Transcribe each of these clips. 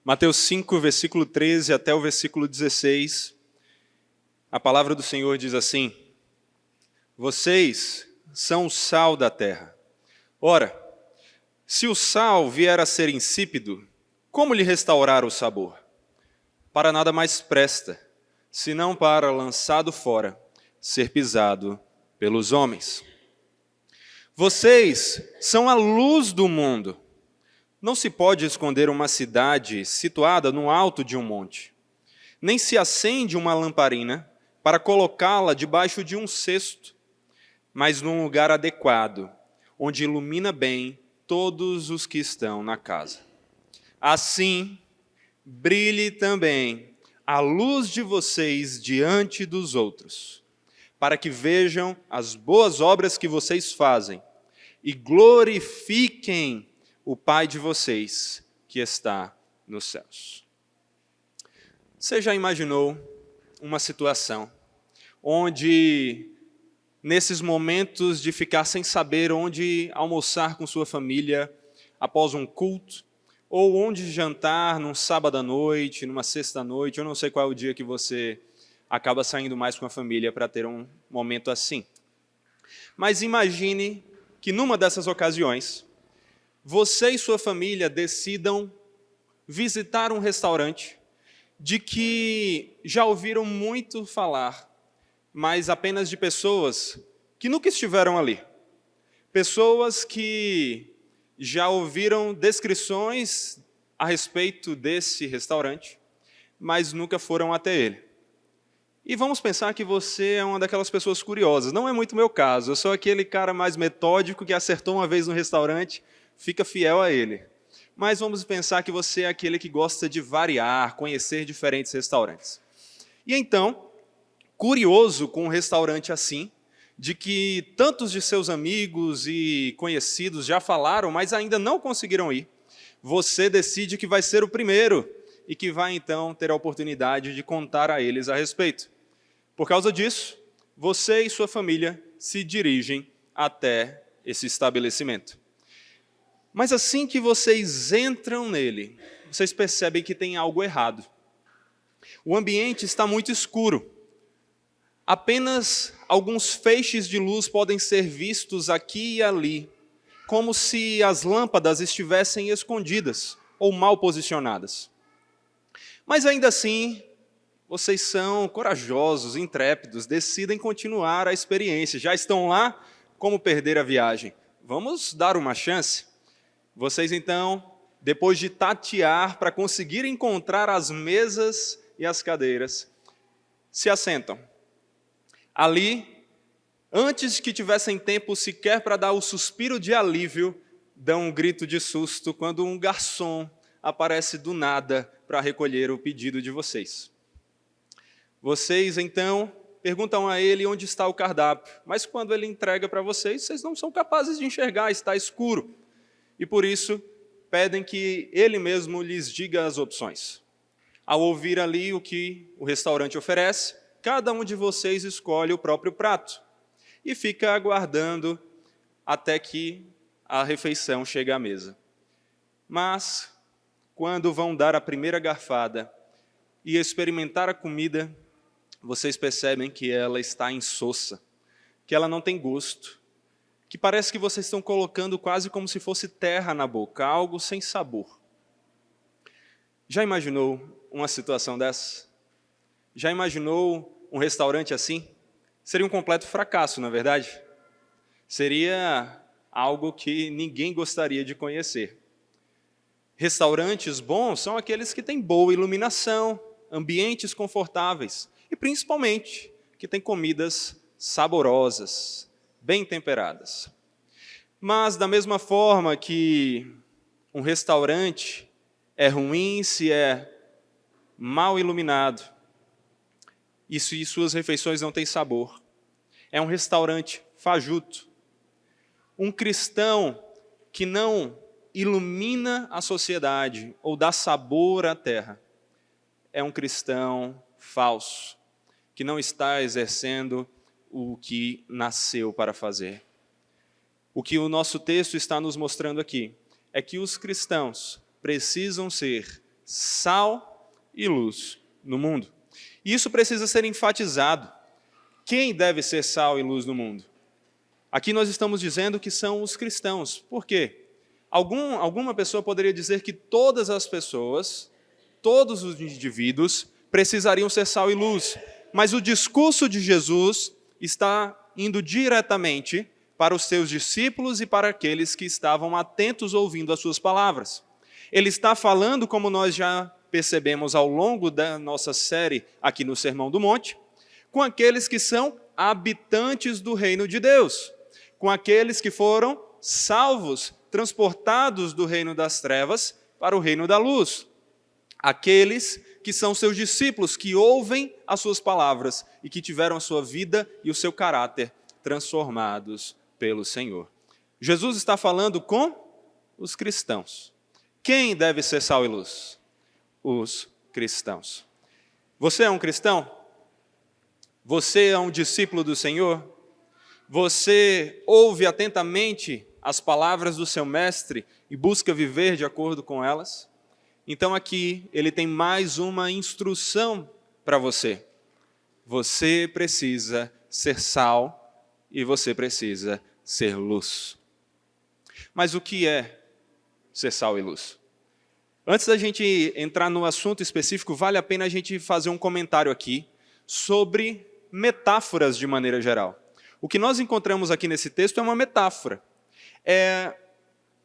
Mateus 5, versículo 13 até o versículo 16, a palavra do Senhor diz assim: Vocês são o sal da terra. Ora, se o sal vier a ser insípido, como lhe restaurar o sabor? Para nada mais presta, senão para, lançado fora, ser pisado pelos homens. Vocês são a luz do mundo. Não se pode esconder uma cidade situada no alto de um monte. Nem se acende uma lamparina para colocá-la debaixo de um cesto, mas num lugar adequado, onde ilumina bem todos os que estão na casa. Assim, brilhe também a luz de vocês diante dos outros, para que vejam as boas obras que vocês fazem e glorifiquem o Pai de vocês que está nos céus. Você já imaginou uma situação onde, nesses momentos de ficar sem saber onde almoçar com sua família após um culto, ou onde jantar num sábado à noite, numa sexta à noite, eu não sei qual é o dia que você acaba saindo mais com a família para ter um momento assim. Mas imagine que numa dessas ocasiões, você e sua família decidam visitar um restaurante de que já ouviram muito falar, mas apenas de pessoas que nunca estiveram ali. Pessoas que já ouviram descrições a respeito desse restaurante, mas nunca foram até ele. E vamos pensar que você é uma daquelas pessoas curiosas. Não é muito meu caso, eu sou aquele cara mais metódico que acertou uma vez no restaurante, fica fiel a ele. Mas vamos pensar que você é aquele que gosta de variar, conhecer diferentes restaurantes. E então, curioso com um restaurante assim, de que tantos de seus amigos e conhecidos já falaram, mas ainda não conseguiram ir, você decide que vai ser o primeiro e que vai então ter a oportunidade de contar a eles a respeito. Por causa disso, você e sua família se dirigem até esse estabelecimento. Mas assim que vocês entram nele, vocês percebem que tem algo errado. O ambiente está muito escuro. Apenas alguns feixes de luz podem ser vistos aqui e ali, como se as lâmpadas estivessem escondidas ou mal posicionadas. Mas ainda assim, vocês são corajosos, intrépidos, decidem continuar a experiência. Já estão lá, como perder a viagem? Vamos dar uma chance? Vocês então, depois de tatear para conseguir encontrar as mesas e as cadeiras, se assentam. Ali, antes que tivessem tempo sequer para dar o suspiro de alívio, dão um grito de susto quando um garçom aparece do nada para recolher o pedido de vocês. Vocês, então, perguntam a ele onde está o cardápio, mas quando ele entrega para vocês, vocês não são capazes de enxergar, está escuro. E por isso, pedem que ele mesmo lhes diga as opções. Ao ouvir ali o que o restaurante oferece, cada um de vocês escolhe o próprio prato e fica aguardando até que a refeição chegue à mesa. Mas, quando vão dar a primeira garfada e experimentar a comida, vocês percebem que ela está insossa, que ela não tem gosto, que parece que vocês estão colocando quase como se fosse terra na boca, algo sem sabor. Já imaginou uma situação dessa? Já imaginou um restaurante assim? Seria um completo fracasso, na verdade? Seria algo que ninguém gostaria de conhecer. Restaurantes bons são aqueles que têm boa iluminação, ambientes confortáveis e, principalmente, que têm comidas saborosas, bem temperadas. Mas, da mesma forma que um restaurante é ruim se é mal iluminado, e se suas refeições não têm sabor, é um restaurante fajuto. Um cristão que não ilumina a sociedade ou dá sabor à terra é um cristão falso, que não está exercendo o que nasceu para fazer. O que o nosso texto está nos mostrando aqui é que os cristãos precisam ser sal e luz no mundo. E isso precisa ser enfatizado. Quem deve ser sal e luz no mundo? Aqui nós estamos dizendo que são os cristãos. Por quê? Alguma pessoa poderia dizer que todas as pessoas, todos os indivíduos, precisariam ser sal e luz. Mas o discurso de Jesus está indo diretamente para os seus discípulos e para aqueles que estavam atentos ouvindo as suas palavras. Ele está falando, como nós já percebemos ao longo da nossa série aqui no Sermão do Monte, com aqueles que são habitantes do reino de Deus, com aqueles que foram salvos, transportados do reino das trevas para o reino da luz, aqueles que são seus discípulos, que ouvem as suas palavras e que tiveram a sua vida e o seu caráter transformados pelo Senhor. Jesus está falando com os cristãos. Quem deve ser sal e luz? Os cristãos. Você é um cristão? Você é um discípulo do Senhor? Você ouve atentamente as palavras do seu mestre e busca viver de acordo com elas? Então aqui ele tem mais uma instrução para você. Você precisa ser sal e você precisa ser luz. Mas o que é ser sal e luz? Antes da gente entrar no assunto específico, vale a pena a gente fazer um comentário aqui sobre metáforas de maneira geral. O que nós encontramos aqui nesse texto é uma metáfora. É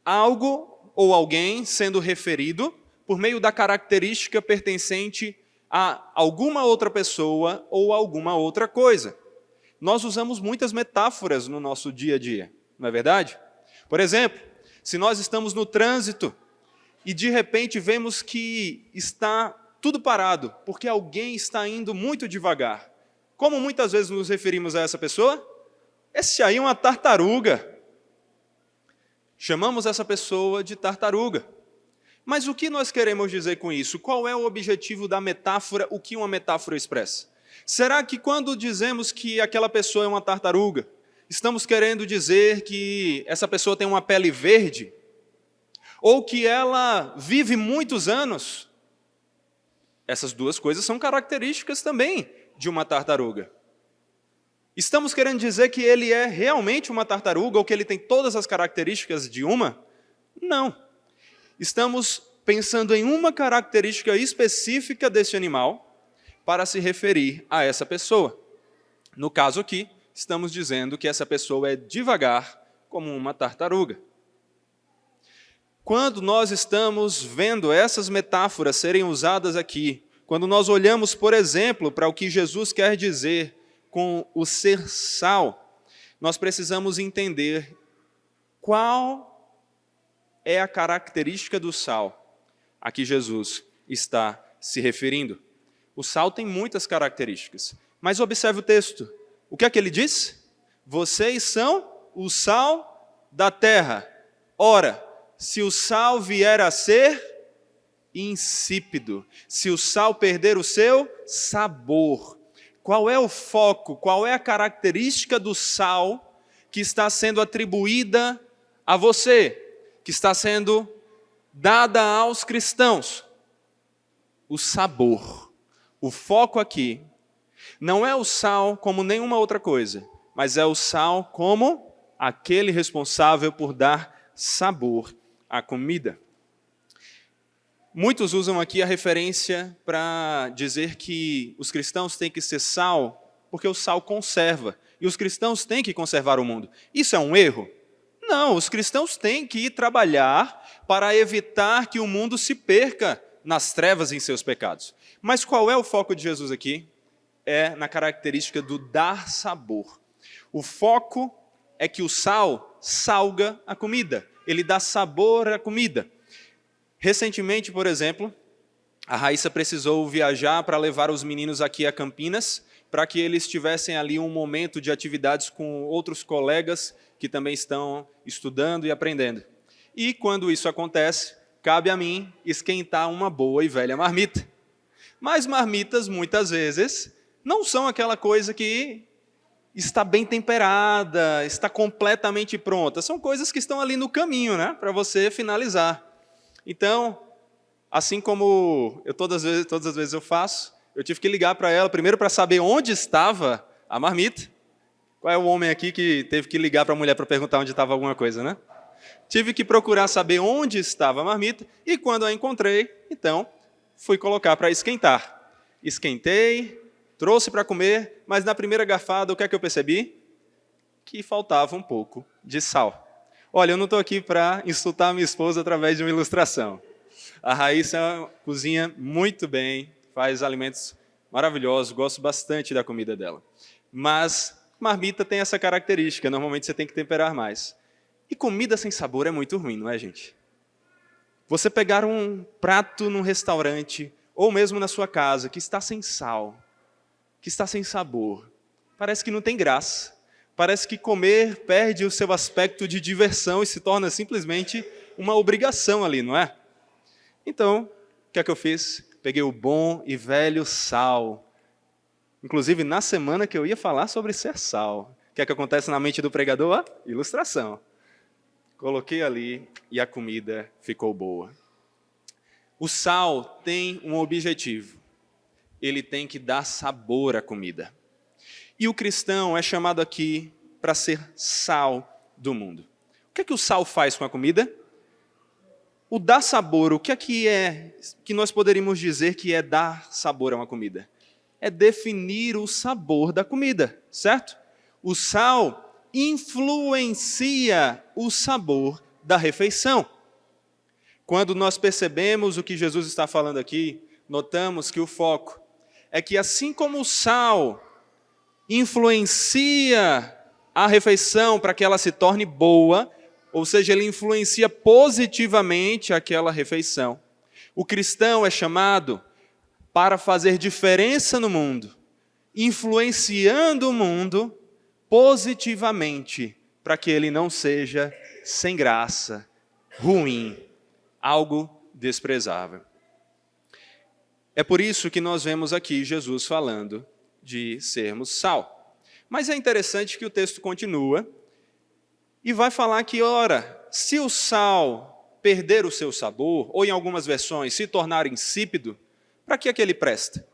algo ou alguém sendo referido por meio da característica pertencente a alguma outra pessoa ou alguma outra coisa. Nós usamos muitas metáforas no nosso dia a dia, não é verdade? Por exemplo, se nós estamos no trânsito e de repente vemos que está tudo parado, porque alguém está indo muito devagar. Como muitas vezes nos referimos a essa pessoa? Esse aí é uma tartaruga. Chamamos essa pessoa de tartaruga. Mas o que nós queremos dizer com isso? Qual é o objetivo da metáfora? O que uma metáfora expressa? Será que quando dizemos que aquela pessoa é uma tartaruga, estamos querendo dizer que essa pessoa tem uma pele verde? Ou que ela vive muitos anos? Essas duas coisas são características também de uma tartaruga. Estamos querendo dizer que ele é realmente uma tartaruga ou que ele tem todas as características de uma? Não. Estamos pensando em uma característica específica desse animal para se referir a essa pessoa. No caso aqui, estamos dizendo que essa pessoa é devagar como uma tartaruga. Quando nós estamos vendo essas metáforas serem usadas aqui, quando nós olhamos, por exemplo, para o que Jesus quer dizer com o ser sal, nós precisamos entender qual é a característica do sal a que Jesus está se referindo. O sal tem muitas características, mas observe o texto. O que é que ele diz? Vocês são o sal da terra. Ora, se o sal vier a ser insípido, se o sal perder o seu sabor, qual é o foco, qual é a característica do sal que está sendo atribuída a você, que está sendo dada aos cristãos? O sabor. O foco aqui não é o sal como nenhuma outra coisa, mas é o sal como aquele responsável por dar sabor à comida. Muitos usam aqui a referência para dizer que os cristãos têm que ser sal, porque o sal conserva, e os cristãos têm que conservar o mundo. Isso é um erro? Não, os cristãos têm que ir trabalhar para evitar que o mundo se perca nas trevas em seus pecados. Mas qual é o foco de Jesus aqui? É na característica do dar sabor. O foco é que o sal salga a comida, ele dá sabor à comida. Recentemente, por exemplo, a Raíssa precisou viajar para levar os meninos aqui a Campinas, para que eles tivessem ali um momento de atividades com outros colegas que também estão estudando e aprendendo. E quando isso acontece, cabe a mim esquentar uma boa e velha marmita. Mas marmitas, muitas vezes, não são aquela coisa que está bem temperada, está completamente pronta. São coisas que estão ali no caminho, né, para você finalizar. Então, assim como todas as vezes eu faço, eu tive que ligar para ela, primeiro para saber onde estava a marmita. Qual é o homem aqui que teve que ligar para a mulher para perguntar onde estava alguma coisa, né? Tive que procurar saber onde estava a marmita, e quando a encontrei, então, fui colocar para esquentar. Esquentei, trouxe para comer, mas na primeira garfada, o que é que eu percebi? Que faltava um pouco de sal. Olha, eu não estou aqui para insultar a minha esposa através de uma ilustração. A Raíssa cozinha muito bem, faz alimentos maravilhosos, gosto bastante da comida dela. Mas marmita tem essa característica, normalmente você tem que temperar mais. E comida sem sabor é muito ruim, não é, gente? Você pegar um prato num restaurante, ou mesmo na sua casa, que está sem sal, que está sem sabor, parece que não tem graça. Parece que comer perde o seu aspecto de diversão e se torna simplesmente uma obrigação ali, não é? Então, o que é que eu fiz? Peguei o bom e velho sal. Inclusive, na semana que eu ia falar sobre ser sal. O que é que acontece na mente do pregador? A ilustração. Coloquei ali e a comida ficou boa. O sal tem um objetivo. Ele tem que dar sabor à comida. E o cristão é chamado aqui para ser sal do mundo. O que é que o sal faz com a comida? O dar sabor, o que é que nós poderíamos dizer que é dar sabor a uma comida? É definir o sabor da comida, certo? O sal influencia o sabor da refeição. Quando nós percebemos o que Jesus está falando aqui, notamos que o foco é que assim como o sal influencia a refeição para que ela se torne boa, ou seja, ele influencia positivamente aquela refeição. O cristão é chamado para fazer diferença no mundo, influenciando o mundo positivamente, para que ele não seja sem graça, ruim, algo desprezável. É por isso que nós vemos aqui Jesus falando de sermos sal. Mas é interessante que o texto continua e vai falar que, ora, se o sal perder o seu sabor, ou em algumas versões se tornar insípido, para que é que ele presta?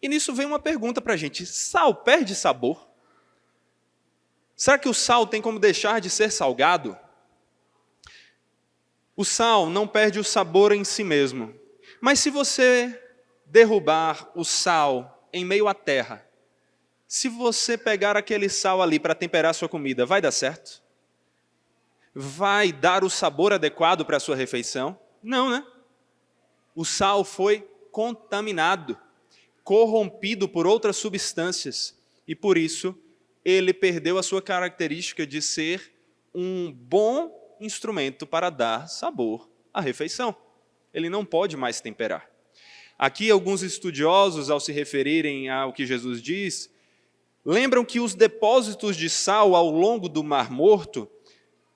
E nisso vem uma pergunta para a gente: sal perde sabor? Será que o sal tem como deixar de ser salgado? O sal não perde o sabor em si mesmo, mas se você derrubar o sal em meio à terra, se você pegar aquele sal ali para temperar sua comida, vai dar certo? Vai dar o sabor adequado para a sua refeição? Não, né? O sal foi contaminado, corrompido por outras substâncias, e por isso ele perdeu a sua característica de ser um bom instrumento para dar sabor à refeição. Ele não pode mais temperar. Aqui, alguns estudiosos, ao se referirem ao que Jesus diz, lembram que os depósitos de sal ao longo do Mar Morto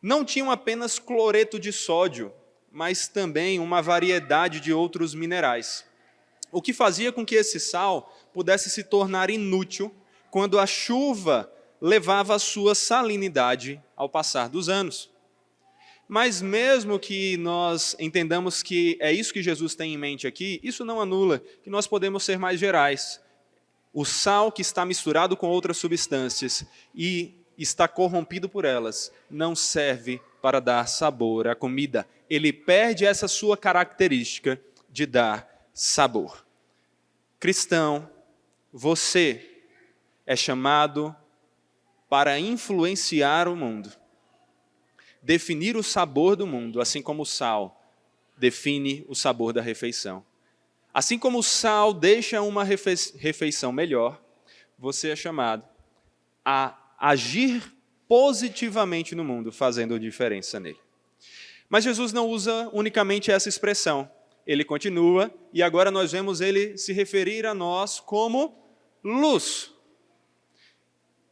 não tinham apenas cloreto de sódio, mas também uma variedade de outros minerais, o que fazia com que esse sal pudesse se tornar inútil quando a chuva levava a sua salinidade ao passar dos anos. Mas mesmo que nós entendamos que é isso que Jesus tem em mente aqui, isso não anula que nós podemos ser mais gerais. O sal que está misturado com outras substâncias e está corrompido por elas, não serve para dar sabor à comida. Ele perde essa sua característica de dar sabor. Cristão, você é chamado para influenciar o mundo, definir o sabor do mundo, assim como o sal define o sabor da refeição. Assim como o sal deixa uma refeição melhor, você é chamado a agir positivamente no mundo, fazendo diferença nele. Mas Jesus não usa unicamente essa expressão. Ele continua, e agora nós vemos ele se referir a nós como luz.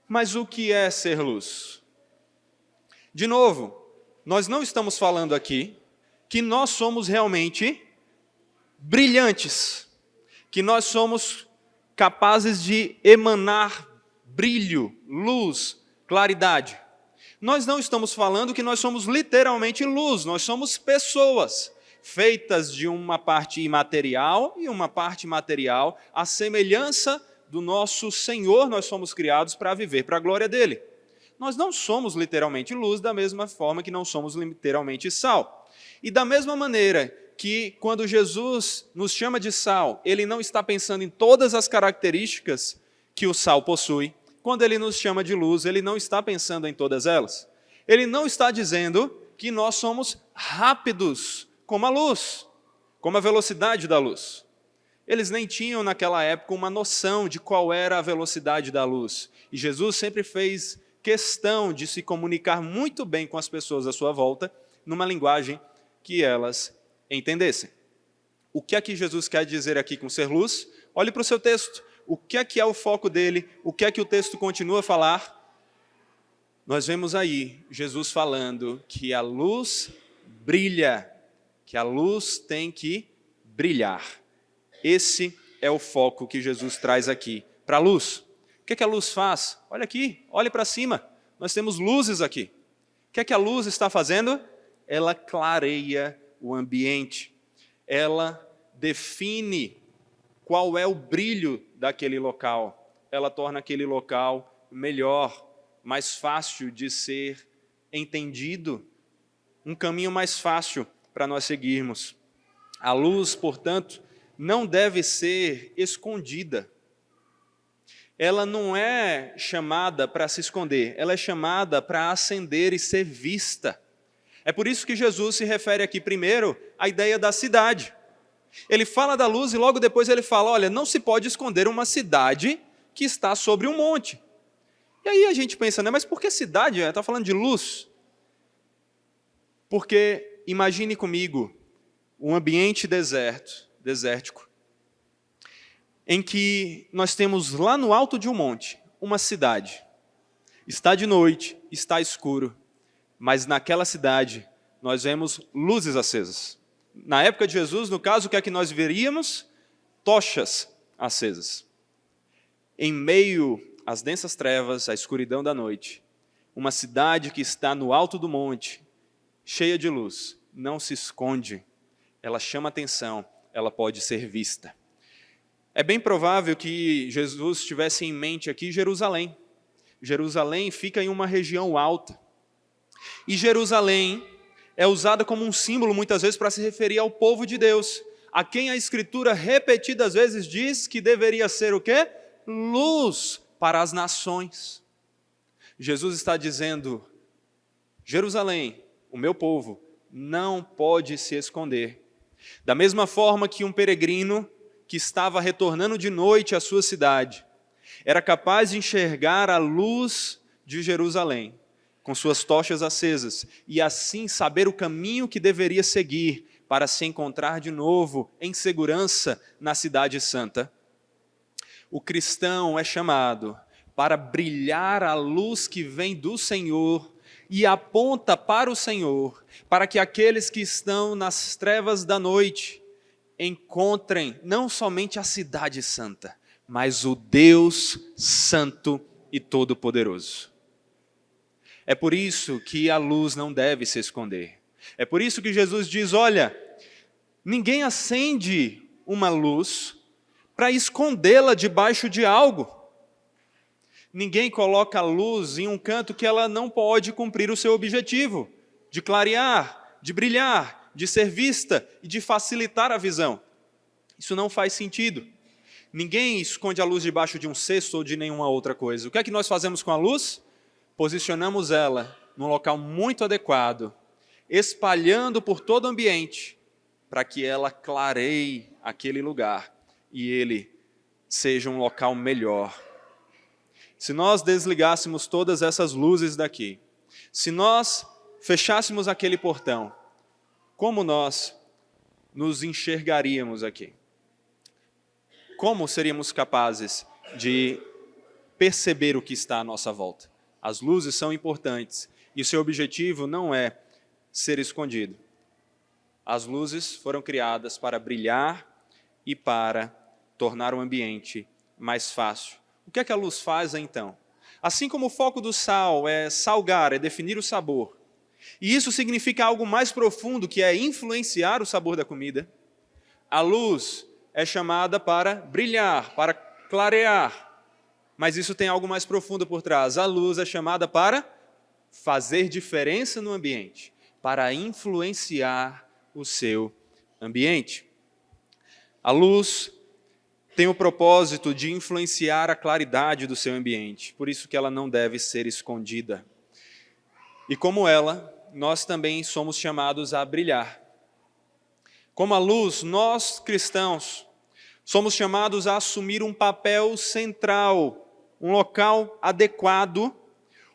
Mas o que é ser luz? De novo, nós não estamos falando aqui que nós somos realmente brilhantes, que nós somos capazes de emanar brilho, luz, claridade. Nós não estamos falando que nós somos literalmente luz, nós somos pessoas feitas de uma parte imaterial e uma parte material, à semelhança do nosso Senhor, nós somos criados para viver para a glória dele. Nós não somos literalmente luz, da mesma forma que não somos literalmente sal. E da mesma maneira que quando Jesus nos chama de sal, ele não está pensando em todas as características que o sal possui. Quando ele nos chama de luz, ele não está pensando em todas elas. Ele não está dizendo que nós somos rápidos como a luz, como a velocidade da luz. Eles nem tinham naquela época uma noção de qual era a velocidade da luz. E Jesus sempre fez questão de se comunicar muito bem com as pessoas à sua volta, numa linguagem que elas entendessem. O que é que Jesus quer dizer aqui com ser luz? Olhe para o seu texto. O que é o foco dele? O que é que o texto continua a falar? Nós vemos aí Jesus falando que a luz brilha, que a luz tem que brilhar. Esse é o foco que Jesus traz aqui para a luz. O que a luz faz? Olha aqui, olhe para cima. Nós temos luzes aqui. O que a luz está fazendo? Ela clareia o ambiente. Ela define qual é o brilho daquele local. Ela torna aquele local melhor, mais fácil de ser entendido, um caminho mais fácil para nós seguirmos. A luz, portanto, não deve ser escondida. Ela não é chamada para se esconder, ela é chamada para acender e ser vista. É por isso que Jesus se refere aqui primeiro à ideia da cidade. Ele fala da luz e logo depois ele fala, olha, não se pode esconder uma cidade que está sobre um monte. E aí a gente pensa, né, mas por que cidade? Está falando de luz? Porque imagine comigo um ambiente desértico, em que nós temos lá no alto de um monte, uma cidade. Está de noite, está escuro, mas naquela cidade nós vemos luzes acesas. Na época de Jesus, no caso, o que é que nós veríamos? Tochas acesas. Em meio às densas trevas, à escuridão da noite, uma cidade que está no alto do monte, cheia de luz, não se esconde, ela chama atenção, ela pode ser vista. É bem provável que Jesus tivesse em mente aqui Jerusalém. Jerusalém fica em uma região alta. E Jerusalém é usada como um símbolo, muitas vezes, para se referir ao povo de Deus, a quem a Escritura repetidas vezes diz que deveria ser o quê? Luz para as nações. Jesus está dizendo, Jerusalém, o meu povo, não pode se esconder. Da mesma forma que um peregrino que estava retornando de noite à sua cidade, era capaz de enxergar a luz de Jerusalém, com suas tochas acesas, e assim saber o caminho que deveria seguir para se encontrar de novo em segurança na cidade santa. O cristão é chamado para brilhar a luz que vem do Senhor e aponta para o Senhor, para que aqueles que estão nas trevas da noite encontrem não somente a cidade santa, mas o Deus Santo e Todo-Poderoso. É por isso que a luz não deve se esconder. É por isso que Jesus diz, olha, ninguém acende uma luz para escondê-la debaixo de algo. Ninguém coloca a luz em um canto que ela não pode cumprir o seu objetivo, de clarear, de brilhar, de ser vista e de facilitar a visão. Isso não faz sentido. Ninguém esconde a luz debaixo de um cesto ou de nenhuma outra coisa. O que é que nós fazemos com a luz? Posicionamos ela num local muito adequado, espalhando por todo o ambiente, para que ela clareie aquele lugar e ele seja um local melhor. Se nós desligássemos todas essas luzes daqui, se nós fechássemos aquele portão, como nós nos enxergaríamos aqui? Como seríamos capazes de perceber o que está à nossa volta? As luzes são importantes e o seu objetivo não é ser escondido. As luzes foram criadas para brilhar e para tornar o ambiente mais fácil. O que é que a luz faz então? Assim como o foco do sal é salgar, é definir o sabor, E isso significa algo mais profundo, que é influenciar o sabor da comida. A luz é chamada para brilhar, para clarear. Mas isso tem algo mais profundo por trás. A luz é chamada para fazer diferença no ambiente, para influenciar o seu ambiente. A luz tem o propósito de influenciar a claridade do seu ambiente, por isso que ela não deve ser escondida. E como ela, nós também somos chamados a brilhar. Como a luz, nós cristãos somos chamados a assumir um papel central, um local adequado,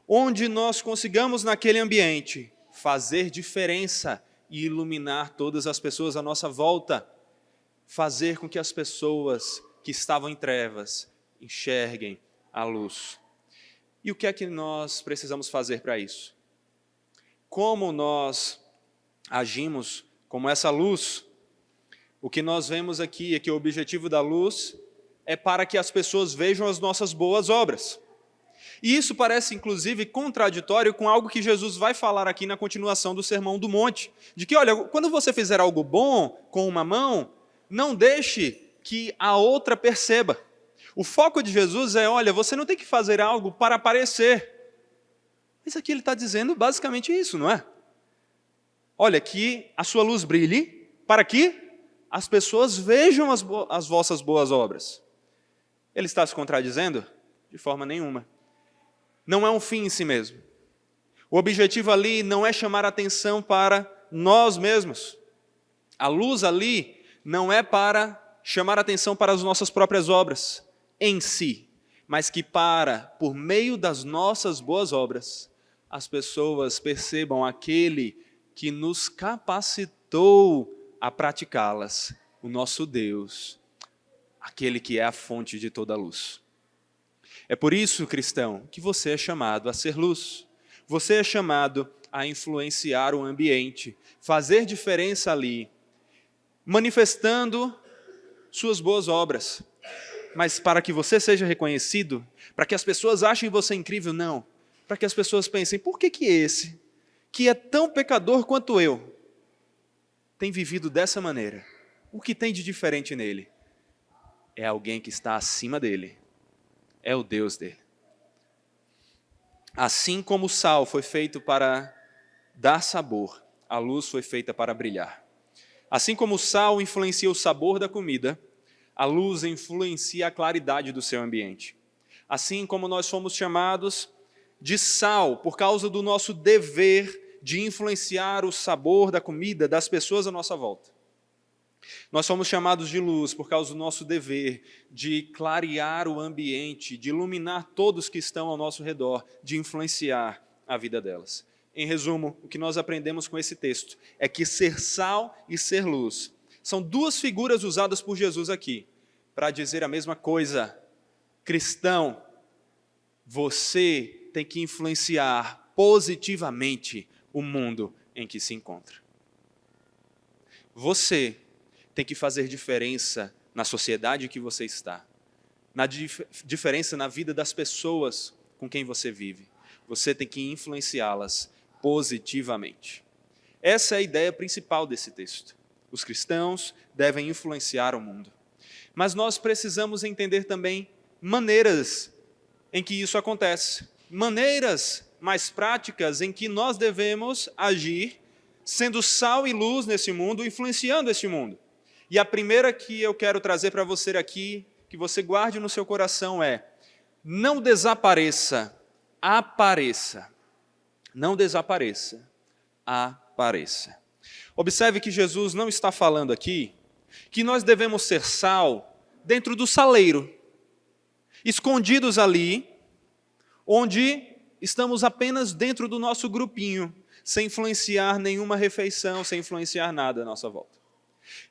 onde nós consigamos naquele ambiente fazer diferença e iluminar todas as pessoas à nossa volta, fazer com que as pessoas que estavam em trevas enxerguem a luz. E o que é que nós precisamos fazer para isso? Como nós agimos como essa luz? O que nós vemos aqui é que o objetivo da luz é para que as pessoas vejam as nossas boas obras. E isso parece, inclusive, contraditório com algo que Jesus vai falar aqui na continuação do Sermão do Monte. De que, olha, quando você fizer algo bom com uma mão, não deixe que a outra perceba. O foco de Jesus é, olha, você não tem que fazer algo para aparecer. Mas aqui ele está dizendo basicamente isso, não é? Olha, que a sua luz brilhe para que as pessoas vejam as vossas boas obras. Ele está se contradizendo? De forma nenhuma. Não é um fim em si mesmo. O objetivo ali não é chamar atenção para nós mesmos. A luz ali não é para chamar atenção para as nossas próprias obras em si, mas que por meio das nossas boas obras, as pessoas percebam aquele que nos capacitou a praticá-las, o nosso Deus, aquele que é a fonte de toda a luz. É por isso, cristão, que você é chamado a ser luz. Você é chamado a influenciar o ambiente, fazer diferença ali, manifestando suas boas obras. Mas para que você seja reconhecido, para que as pessoas achem você incrível, não. Para que as pessoas pensem, por que esse, que é tão pecador quanto eu, tem vivido dessa maneira? O que tem de diferente nele? É alguém que está acima dele. É o Deus dele. Assim como o sal foi feito para dar sabor, a luz foi feita para brilhar. Assim como o sal influencia o sabor da comida, a luz influencia a claridade do seu ambiente. Assim como nós fomos chamados de sal por causa do nosso dever de influenciar o sabor da comida das pessoas à nossa volta. Nós somos chamados de luz por causa do nosso dever de clarear o ambiente, de iluminar todos que estão ao nosso redor, de influenciar a vida delas. Em resumo, o que nós aprendemos com esse texto é que ser sal e ser luz são duas figuras usadas por Jesus aqui para dizer a mesma coisa. Cristão, você tem que influenciar positivamente o mundo em que se encontra. Você tem que fazer diferença na sociedade que você está, diferença na vida das pessoas com quem você vive. Você tem que influenciá-las positivamente. Essa é a ideia principal desse texto. Os cristãos devem influenciar o mundo. Mas nós precisamos entender também maneiras em que isso acontece. Maneiras mais práticas em que nós devemos agir, sendo sal e luz nesse mundo, influenciando este mundo. E a primeira que eu quero trazer para você aqui, que você guarde no seu coração é: não desapareça, apareça. Não desapareça, apareça. Observe que Jesus não está falando aqui que nós devemos ser sal dentro do saleiro, escondidos ali, onde estamos apenas dentro do nosso grupinho, sem influenciar nenhuma refeição, sem influenciar nada à nossa volta.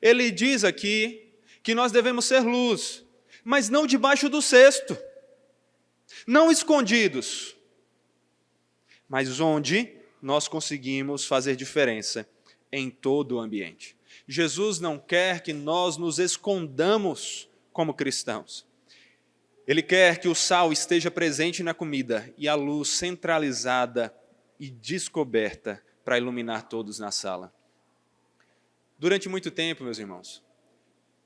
Ele diz aqui que nós devemos ser luz, mas não debaixo do cesto, não escondidos, mas onde nós conseguimos fazer diferença em todo o ambiente. Jesus não quer que nós nos escondamos como cristãos. Ele quer que o sal esteja presente na comida e a luz centralizada e descoberta para iluminar todos na sala. Durante muito tempo, meus irmãos,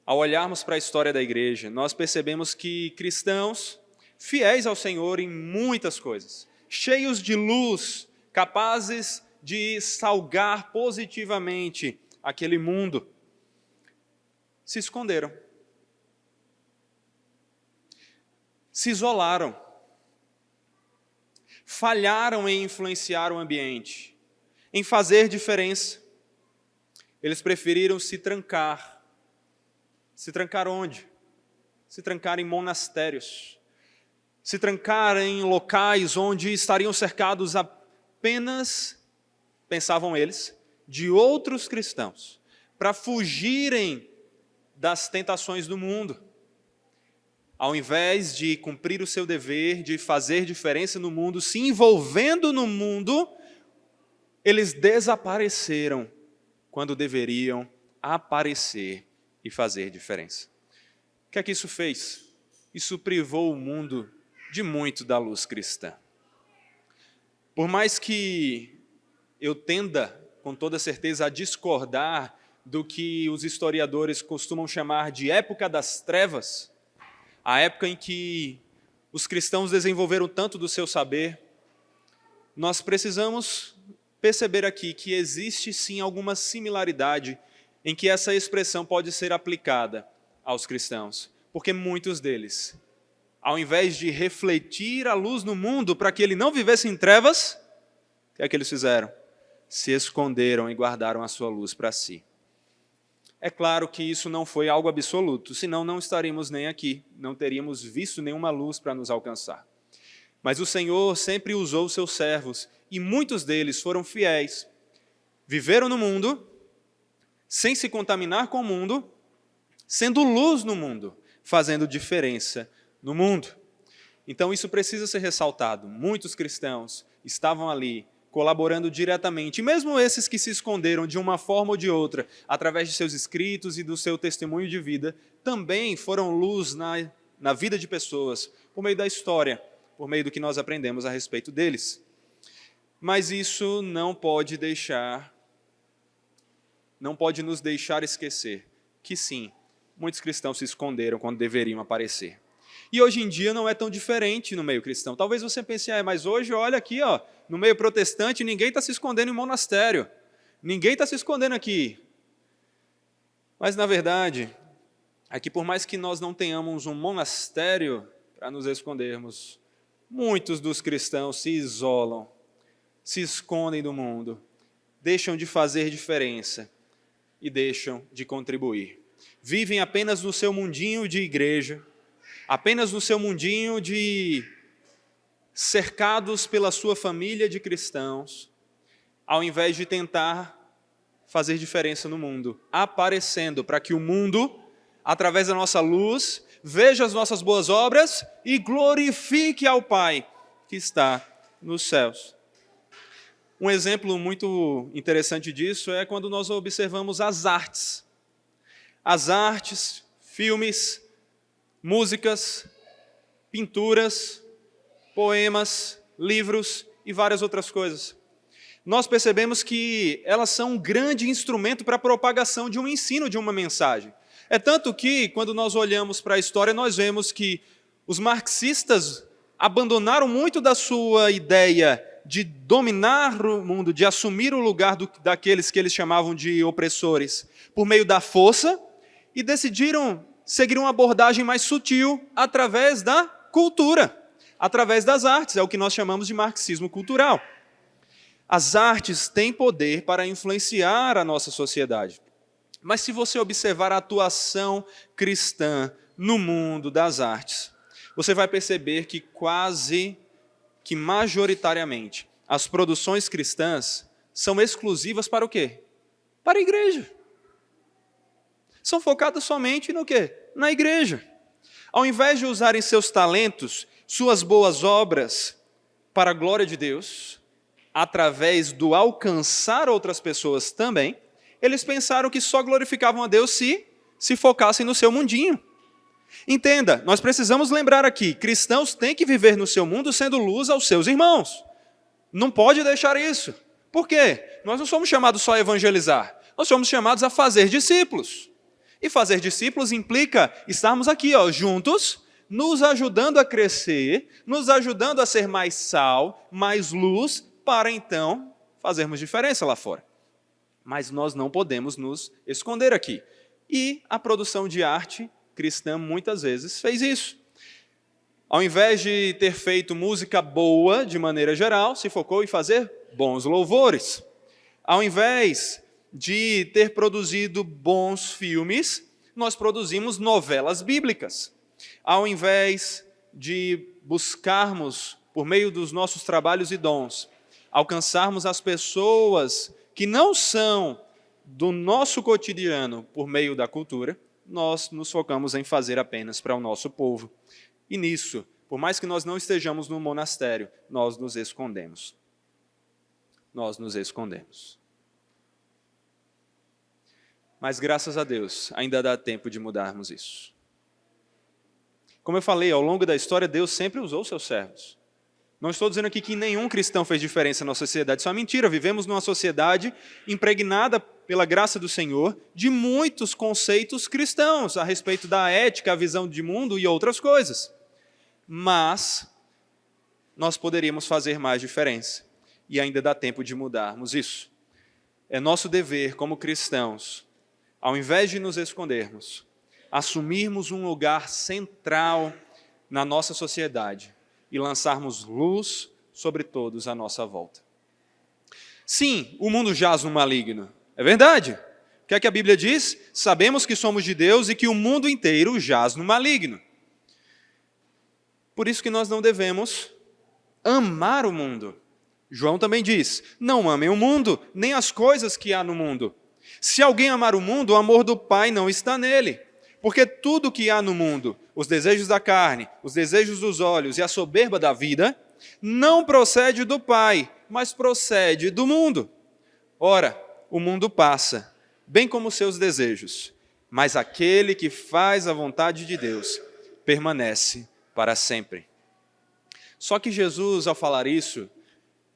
ao olharmos para a história da igreja, nós percebemos que cristãos, fiéis ao Senhor em muitas coisas, cheios de luz, capazes de salgar positivamente aquele mundo, se esconderam, se isolaram, falharam em influenciar o ambiente, em fazer diferença. Eles preferiram se trancar. Se trancar onde? Se trancar em monastérios. Se trancar em locais onde estariam cercados apenas, pensavam eles, de outros cristãos, para fugirem das tentações do mundo. Ao invés de cumprir o seu dever, de fazer diferença no mundo, se envolvendo no mundo, eles desapareceram quando deveriam aparecer e fazer diferença. O que é que isso fez? Isso privou o mundo de muito da luz cristã. Por mais que eu tenda, com toda certeza, a discordar do que os historiadores costumam chamar de época das trevas, a época em que os cristãos desenvolveram tanto do seu saber, nós precisamos perceber aqui que existe sim alguma similaridade em que essa expressão pode ser aplicada aos cristãos, porque muitos deles, ao invés de refletir a luz no mundo para que ele não vivesse em trevas, o que é que eles fizeram? Se esconderam e guardaram a sua luz para si. É claro que isso não foi algo absoluto, senão não estaríamos nem aqui, não teríamos visto nenhuma luz para nos alcançar. Mas o Senhor sempre usou os seus servos, e muitos deles foram fiéis, viveram no mundo, sem se contaminar com o mundo, sendo luz no mundo, fazendo diferença no mundo. Então isso precisa ser ressaltado. Muitos cristãos estavam ali, colaborando diretamente, e mesmo esses que se esconderam de uma forma ou de outra, através de seus escritos e do seu testemunho de vida, também foram luz na vida de pessoas, por meio da história, por meio do que nós aprendemos a respeito deles. Mas isso não pode nos deixar esquecer que sim, muitos cristãos se esconderam quando deveriam aparecer. E hoje em dia não é tão diferente no meio cristão. Talvez você pense, mas hoje, olha aqui, no meio protestante, ninguém está se escondendo em monastério. Ninguém está se escondendo aqui. Mas, na verdade, aqui, por mais que nós não tenhamos um monastério para nos escondermos, muitos dos cristãos se isolam, se escondem do mundo, deixam de fazer diferença e deixam de contribuir. Vivem apenas no seu mundinho de igreja, apenas no seu mundinho de cercados pela sua família de cristãos, ao invés de tentar fazer diferença no mundo, aparecendo para que o mundo, através da nossa luz, veja as nossas boas obras e glorifique ao Pai que está nos céus. Um exemplo muito interessante disso é quando nós observamos as artes. As artes, filmes, músicas, pinturas, poemas, livros e várias outras coisas. Nós percebemos que elas são um grande instrumento para a propagação de um ensino, de uma mensagem. É tanto que, quando nós olhamos para a história, nós vemos que os marxistas abandonaram muito da sua ideia de dominar o mundo, de assumir o lugar daqueles que eles chamavam de opressores, por meio da força, e decidiram seguir uma abordagem mais sutil através da cultura, através das artes, é o que nós chamamos de marxismo cultural. As artes têm poder para influenciar a nossa sociedade. Mas se você observar a atuação cristã no mundo das artes, você vai perceber que quase que majoritariamente as produções cristãs são exclusivas para o quê? Para a igreja. São focadas somente no quê? Na igreja. Ao invés de usarem seus talentos, suas boas obras para a glória de Deus, através do alcançar outras pessoas também, eles pensaram que só glorificavam a Deus se focassem no seu mundinho. Entenda, nós precisamos lembrar aqui, cristãos têm que viver no seu mundo sendo luz aos seus irmãos. Não pode deixar isso, Por quê? Nós não somos chamados só a evangelizar, nós somos chamados a fazer discípulos. E fazer discípulos implica estarmos aqui, juntos, nos ajudando a crescer, nos ajudando a ser mais sal, mais luz, para então fazermos diferença lá fora. Mas nós não podemos nos esconder aqui. E a produção de arte cristã muitas vezes fez isso. Ao invés de ter feito música boa, de maneira geral, se focou em fazer bons louvores. Ao invés de ter produzido bons filmes, nós produzimos novelas bíblicas. Ao invés de buscarmos, por meio dos nossos trabalhos e dons, alcançarmos as pessoas que não são do nosso cotidiano por meio da cultura, nós nos focamos em fazer apenas para o nosso povo. E nisso, por mais que nós não estejamos no monastério, nós nos escondemos. Nós nos escondemos. Mas graças a Deus, ainda dá tempo de mudarmos isso. Como eu falei, ao longo da história, Deus sempre usou seus servos. Não estou dizendo aqui que nenhum cristão fez diferença na sociedade, isso é mentira. Vivemos numa sociedade impregnada pela graça do Senhor de muitos conceitos cristãos a respeito da ética, a visão de mundo e outras coisas. Mas nós poderíamos fazer mais diferença e ainda dá tempo de mudarmos isso. É nosso dever como cristãos, ao invés de nos escondermos, assumirmos um lugar central na nossa sociedade e lançarmos luz sobre todos à nossa volta. Sim, o mundo jaz no maligno, é verdade. O que é que a Bíblia diz? Sabemos que somos de Deus e que o mundo inteiro jaz no maligno. Por isso que nós não devemos amar o mundo. João também diz, não amem o mundo, nem as coisas que há no mundo. Se alguém amar o mundo, o amor do Pai não está nele. Porque tudo que há no mundo, os desejos da carne, os desejos dos olhos e a soberba da vida, não procede do Pai, mas procede do mundo. Ora, o mundo passa, bem como seus desejos, mas aquele que faz a vontade de Deus permanece para sempre. Só que Jesus, ao falar isso,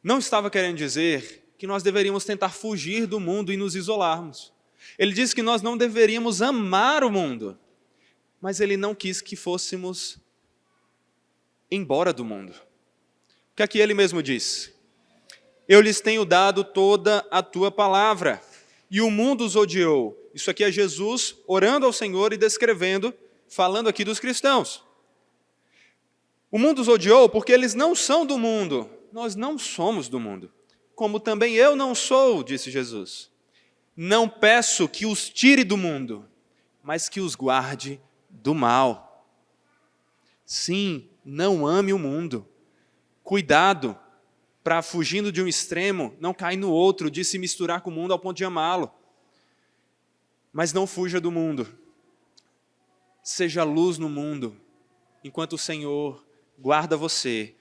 não estava querendo dizer que nós deveríamos tentar fugir do mundo e nos isolarmos. Ele disse que nós não deveríamos amar o mundo, mas ele não quis que fôssemos embora do mundo. O que aqui ele mesmo diz? Eu lhes tenho dado toda a tua palavra, e o mundo os odiou. Isso aqui é Jesus orando ao Senhor e descrevendo, falando aqui dos cristãos. O mundo os odiou porque eles não são do mundo. Nós não somos do mundo. Como também eu não sou, disse Jesus. Não peço que os tire do mundo, mas que os guarde do mal. Sim, não ame o mundo. Cuidado para, fugindo de um extremo, não cair no outro, de se misturar com o mundo ao ponto de amá-lo. Mas não fuja do mundo. Seja luz no mundo, enquanto o Senhor guarda você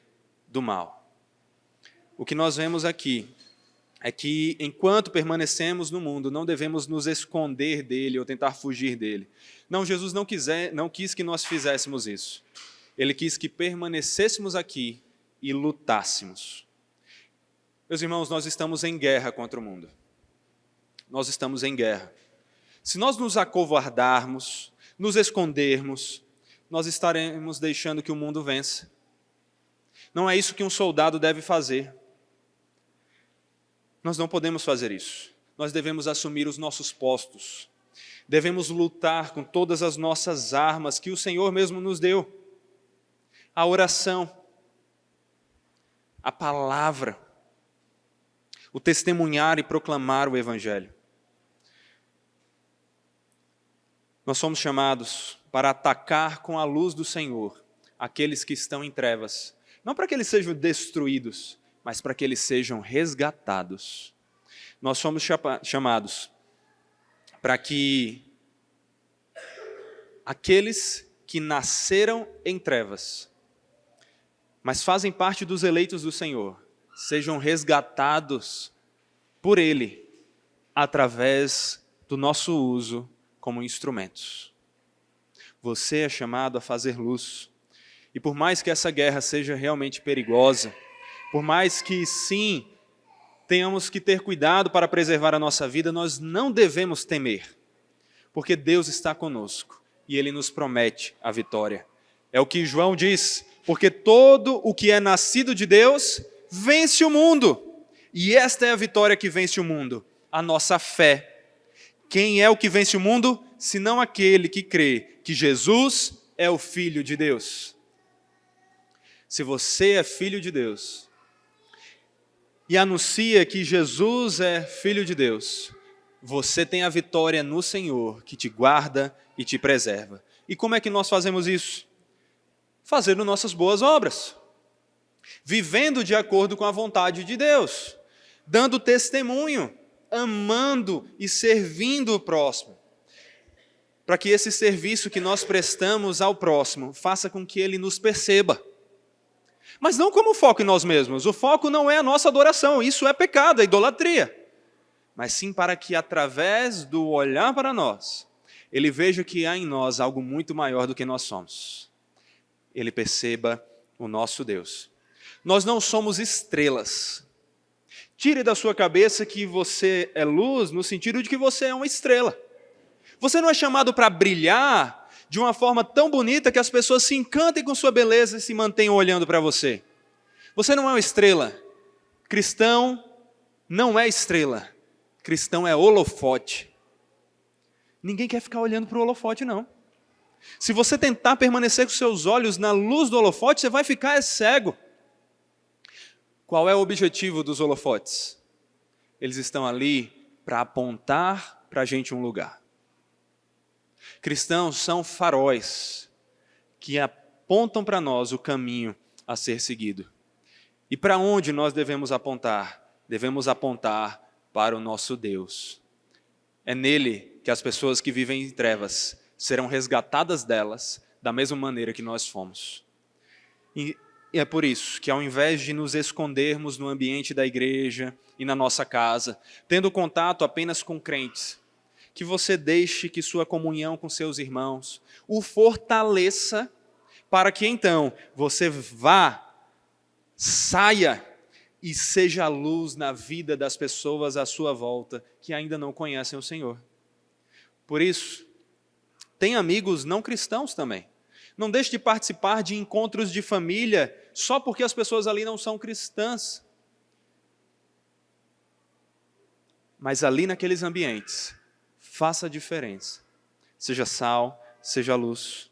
do mal. O que nós vemos aqui é que, enquanto permanecemos no mundo, não devemos nos esconder dele ou tentar fugir dele. Não, Jesus não quis que nós fizéssemos isso. Ele quis que permanecêssemos aqui e lutássemos. Meus irmãos, nós estamos em guerra contra o mundo. Nós estamos em guerra. Se nós nos acovardarmos, nos escondermos, nós estaremos deixando que o mundo vença. Não é isso que um soldado deve fazer. Nós não podemos fazer isso. Nós devemos assumir os nossos postos. Devemos lutar com todas as nossas armas que o Senhor mesmo nos deu. A oração, a palavra, o testemunhar e proclamar o Evangelho. Nós somos chamados para atacar com a luz do Senhor aqueles que estão em trevas. Não para que eles sejam destruídos, mas para que eles sejam resgatados. Nós somos chamados para que aqueles que nasceram em trevas, mas fazem parte dos eleitos do Senhor, sejam resgatados por Ele, através do nosso uso como instrumentos. Você é chamado a fazer luz. E por mais que essa guerra seja realmente perigosa, por mais que sim, tenhamos que ter cuidado para preservar a nossa vida, nós não devemos temer, porque Deus está conosco e Ele nos promete a vitória. É o que João diz, porque todo o que é nascido de Deus vence o mundo. E esta é a vitória que vence o mundo, a nossa fé. Quem é o que vence o mundo, senão aquele que crê que Jesus é o Filho de Deus? Se você é filho de Deus e anuncia que Jesus é Filho de Deus, você tem a vitória no Senhor, que te guarda e te preserva. E como é que nós fazemos isso? Fazendo nossas boas obras, vivendo de acordo com a vontade de Deus, dando testemunho, amando e servindo o próximo, para que esse serviço que nós prestamos ao próximo faça com que ele nos perceba. Mas não como foco em nós mesmos, o foco não é a nossa adoração, isso é pecado, é idolatria. Mas sim para que através do olhar para nós, ele veja que há em nós algo muito maior do que nós somos. Ele perceba o nosso Deus. Nós não somos estrelas. Tire da sua cabeça que você é luz no sentido de que você é uma estrela. Você não é chamado para brilhar de uma forma tão bonita que as pessoas se encantem com sua beleza e se mantenham olhando para você. Você não é uma estrela. Cristão não é estrela. Cristão é holofote. Ninguém quer ficar olhando para o holofote, não. Se você tentar permanecer com seus olhos na luz do holofote, você vai ficar cego. Qual é o objetivo dos holofotes? Eles estão ali para apontar para a gente um lugar. Cristãos são faróis que apontam para nós o caminho a ser seguido. E para onde nós devemos apontar? Devemos apontar para o nosso Deus. É nele que as pessoas que vivem em trevas serão resgatadas delas da mesma maneira que nós fomos. E é por isso que ao invés de nos escondermos no ambiente da igreja e na nossa casa, tendo contato apenas com crentes, que você deixe que sua comunhão com seus irmãos o fortaleça para que então você vá, saia e seja luz na vida das pessoas à sua volta que ainda não conhecem o Senhor. Por isso, tem amigos não cristãos também. Não deixe de participar de encontros de família só porque as pessoas ali não são cristãs. Mas ali naqueles ambientes, faça a diferença. Seja sal, seja luz.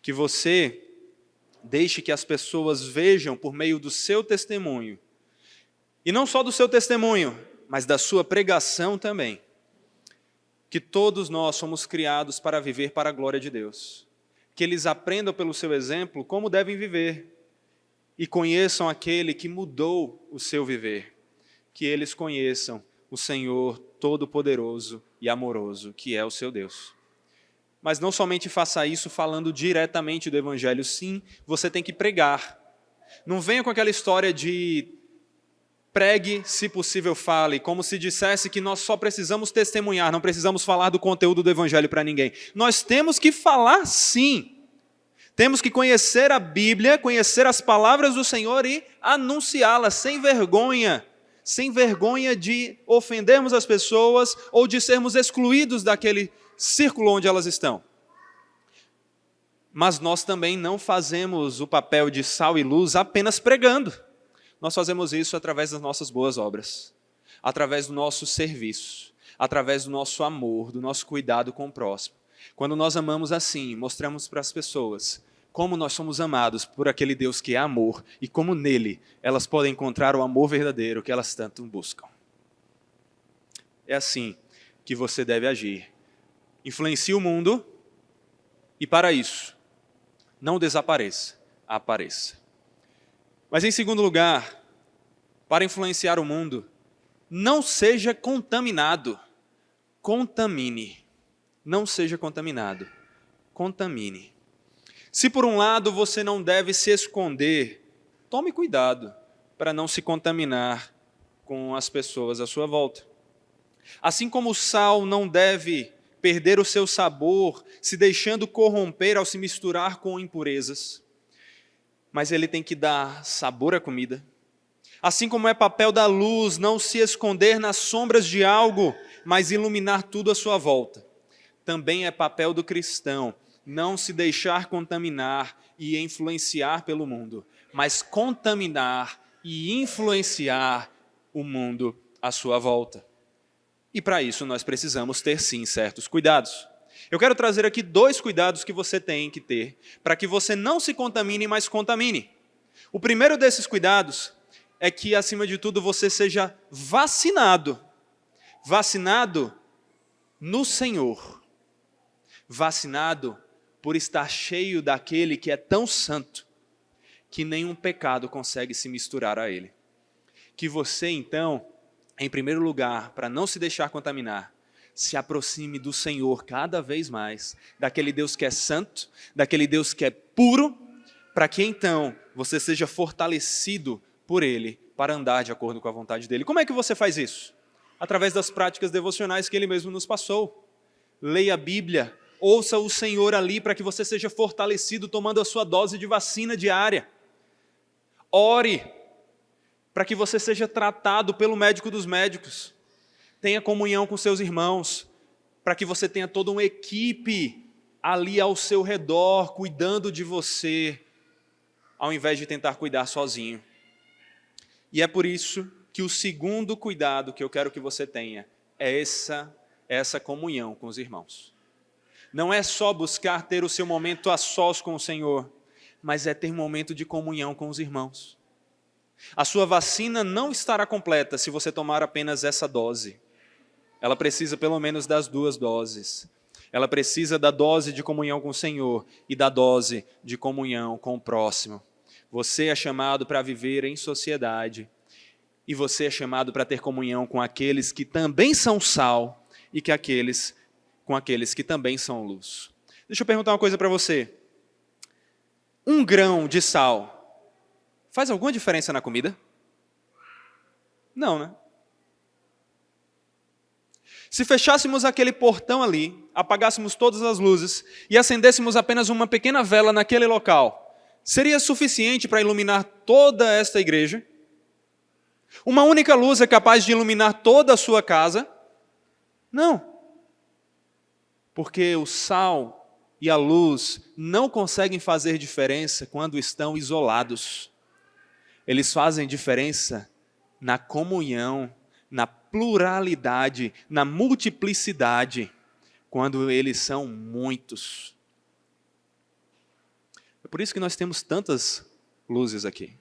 Que você deixe que as pessoas vejam por meio do seu testemunho. E não só do seu testemunho, mas da sua pregação também. Que todos nós somos criados para viver para a glória de Deus. Que eles aprendam pelo seu exemplo como devem viver. E conheçam aquele que mudou o seu viver. Que eles conheçam o Senhor Todo-Poderoso e Amoroso, que é o seu Deus. Mas não somente faça isso falando diretamente do Evangelho. Sim, você tem que pregar. Não venha com aquela história de pregue, se possível fale, como se dissesse que nós só precisamos testemunhar, não precisamos falar do conteúdo do Evangelho para ninguém. Nós temos que falar sim. Temos que conhecer a Bíblia, conhecer as palavras do Senhor e anunciá-las sem vergonha de ofendermos as pessoas ou de sermos excluídos daquele círculo onde elas estão. Mas nós também não fazemos o papel de sal e luz apenas pregando. Nós fazemos isso através das nossas boas obras, através do nosso serviço, através do nosso amor, do nosso cuidado com o próximo. Quando nós amamos assim, mostramos para as pessoas como nós somos amados por aquele Deus que é amor e como nele elas podem encontrar o amor verdadeiro que elas tanto buscam. É assim que você deve agir. Influencie o mundo e para isso, não desapareça, apareça. Mas em segundo lugar, para influenciar o mundo, não seja contaminado. Contamine. Não seja contaminado. Contamine. Se por um lado você não deve se esconder, tome cuidado para não se contaminar com as pessoas à sua volta. Assim como o sal não deve perder o seu sabor, se deixando corromper ao se misturar com impurezas, mas ele tem que dar sabor à comida. Assim como é papel da luz não se esconder nas sombras de algo, mas iluminar tudo à sua volta, também é papel do cristão não se deixar contaminar e influenciar pelo mundo, mas contaminar e influenciar o mundo à sua volta. E para isso nós precisamos ter sim certos cuidados. Eu quero trazer aqui 2 cuidados que você tem que ter para que você não se contamine, mas contamine. O primeiro desses cuidados é que, acima de tudo, você seja vacinado. Vacinado no Senhor. Vacinado por estar cheio daquele que é tão santo que nenhum pecado consegue se misturar a ele. Que você, então, em primeiro lugar, para não se deixar contaminar, se aproxime do Senhor cada vez mais, daquele Deus que é santo, daquele Deus que é puro, para que então você seja fortalecido por Ele para andar de acordo com a vontade dEle. Como é que você faz isso? Através das práticas devocionais que Ele mesmo nos passou. Leia a Bíblia, ouça o Senhor ali para que você seja fortalecido tomando a sua dose de vacina diária. Ore para que você seja tratado pelo médico dos médicos. Tenha comunhão com seus irmãos, para que você tenha toda uma equipe ali ao seu redor, cuidando de você, ao invés de tentar cuidar sozinho. E é por isso que o segundo cuidado que eu quero que você tenha é essa comunhão com os irmãos. Não é só buscar ter o seu momento a sós com o Senhor, mas é ter momento de comunhão com os irmãos. A sua vacina não estará completa se você tomar apenas essa dose. Ela precisa pelo menos das 2 doses. Ela precisa da dose de comunhão com o Senhor e da dose de comunhão com o próximo. Você é chamado para viver em sociedade e você é chamado para ter comunhão com aqueles que também são sal e com aqueles que também são luz. Deixa eu perguntar uma coisa para você. 1 grão de sal faz alguma diferença na comida? Não, né? Se fechássemos aquele portão ali, apagássemos todas as luzes e acendêssemos apenas uma pequena vela naquele local, seria suficiente para iluminar toda esta igreja? Uma única luz é capaz de iluminar toda a sua casa? Não. Porque o sal e a luz não conseguem fazer diferença quando estão isolados. Eles fazem diferença na comunhão, na pluralidade, na multiplicidade, quando eles são muitos. É por isso que nós temos tantas luzes aqui.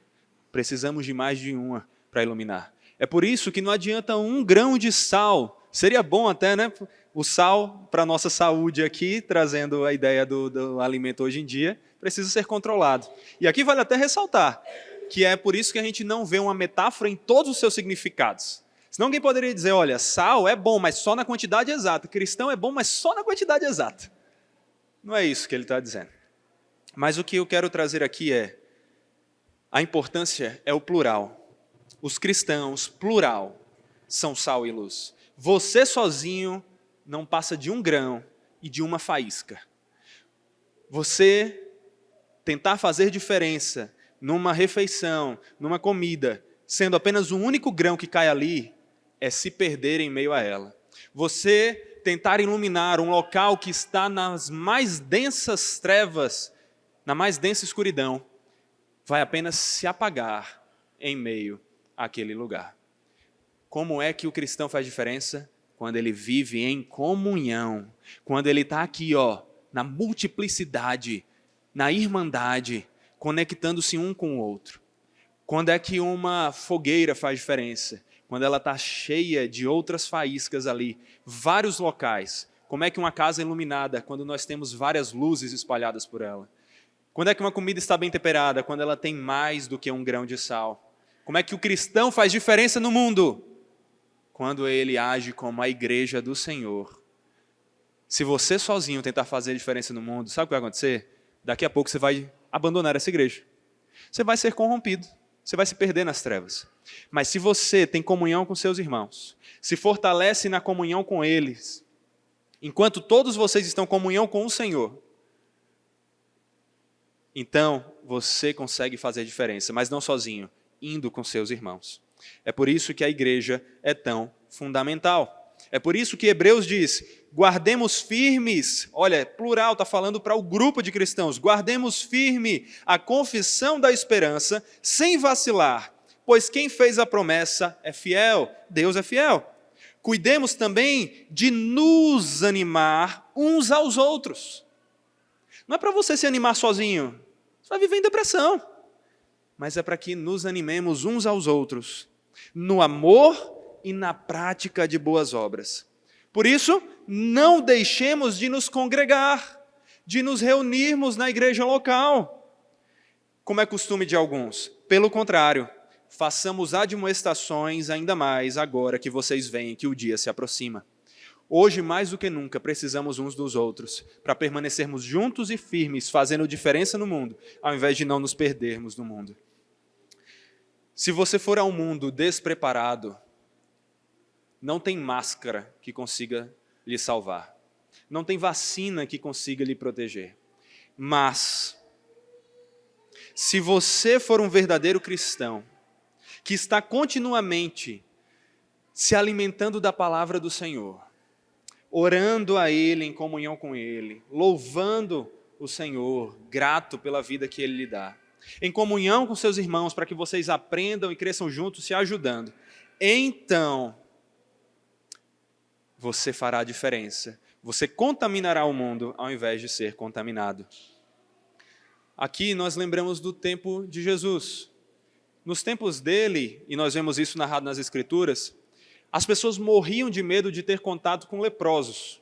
Precisamos de mais de uma para iluminar. É por isso que não adianta 1 grão de sal. Seria bom até, né? O sal para a nossa saúde aqui, trazendo a ideia do alimento hoje em dia, precisa ser controlado. E aqui vale até ressaltar que é por isso que a gente não vê uma metáfora em todos os seus significados. Senão alguém poderia dizer, olha, sal é bom, mas só na quantidade exata. Cristão é bom, mas só na quantidade exata. Não é isso que ele está dizendo. Mas o que eu quero trazer aqui a importância é o plural. Os cristãos, plural, são sal e luz. Você sozinho não passa de 1 grão e de uma faísca. Você tentar fazer diferença numa refeição, numa comida, sendo apenas um único grão que cai ali, é se perder em meio a ela. Você tentar iluminar um local que está nas mais densas trevas, na mais densa escuridão, vai apenas se apagar em meio àquele lugar. Como é que o cristão faz diferença? Quando ele vive em comunhão, quando ele está aqui, na multiplicidade, na irmandade, conectando-se um com o outro. Quando é que uma fogueira faz diferença? Quando ela está cheia de outras faíscas ali, vários locais. Como é que uma casa é iluminada? Quando nós temos várias luzes espalhadas por ela. Quando é que uma comida está bem temperada? Quando ela tem mais do que 1 grão de sal. Como é que o cristão faz diferença no mundo? Quando ele age como a igreja do Senhor. Se você sozinho tentar fazer diferença no mundo, sabe o que vai acontecer? Daqui a pouco você vai abandonar essa igreja. Você vai ser corrompido. Você vai se perder nas trevas. Mas se você tem comunhão com seus irmãos, se fortalece na comunhão com eles, enquanto todos vocês estão em comunhão com o Senhor, então você consegue fazer diferença, mas não sozinho. indo com seus irmãos. É por isso que a igreja é tão fundamental. É por isso que Hebreus diz, guardemos firmes, olha, plural, está falando para o grupo de cristãos, guardemos firme a confissão da esperança, sem vacilar, pois quem fez a promessa é fiel, Deus é fiel. Cuidemos também de nos animar uns aos outros. Não é para você se animar sozinho, você vai viver em depressão. Mas é para que nos animemos uns aos outros, no amor e na prática de boas obras. Por isso, não deixemos de nos congregar, de nos reunirmos na igreja local, como é costume de alguns. Pelo contrário, façamos admoestações ainda mais agora que vocês veem que o dia se aproxima. Hoje, mais do que nunca, precisamos uns dos outros para permanecermos juntos e firmes, fazendo diferença no mundo, ao invés de não nos perdermos no mundo. Se você for ao mundo despreparado, não tem máscara que consiga lhe salvar. Não tem vacina que consiga lhe proteger. Mas, se você for um verdadeiro cristão, que está continuamente se alimentando da palavra do Senhor, orando a Ele, em comunhão com Ele, louvando o Senhor, grato pela vida que Ele lhe dá, em comunhão com seus irmãos, para que vocês aprendam e cresçam juntos, se ajudando, então você fará a diferença. Você contaminará o mundo ao invés de ser contaminado. Aqui nós lembramos do tempo de Jesus. Nos tempos dele, e nós vemos isso narrado nas Escrituras, as pessoas morriam de medo de ter contato com leprosos.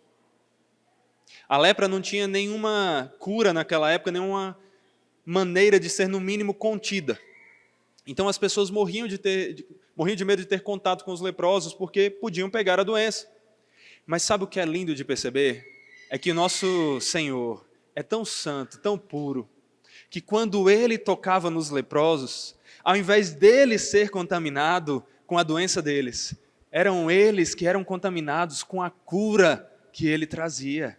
A lepra não tinha nenhuma cura naquela época, nenhuma maneira de ser, no mínimo, contida. Então as pessoas morriam de medo de ter contato com os leprosos porque podiam pegar a doença. Mas sabe o que é lindo de perceber? É que o nosso Senhor é tão santo, tão puro, que quando Ele tocava nos leprosos, ao invés dele ser contaminado com a doença deles, eram eles que eram contaminados com a cura que Ele trazia.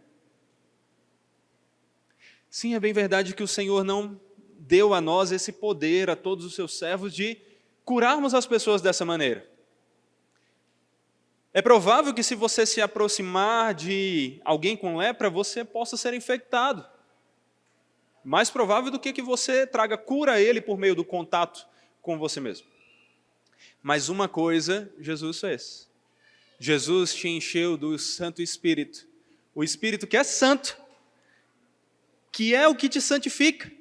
Sim, é bem verdade que o Senhor não deu a nós esse poder, a todos os seus servos, de curarmos as pessoas dessa maneira. É provável que se você se aproximar de alguém com lepra, você possa ser infectado. Mais provável do que você traga cura a ele por meio do contato com você mesmo. Mas uma coisa Jesus fez. Jesus te encheu do Santo Espírito. O Espírito que é santo, que é o que te santifica.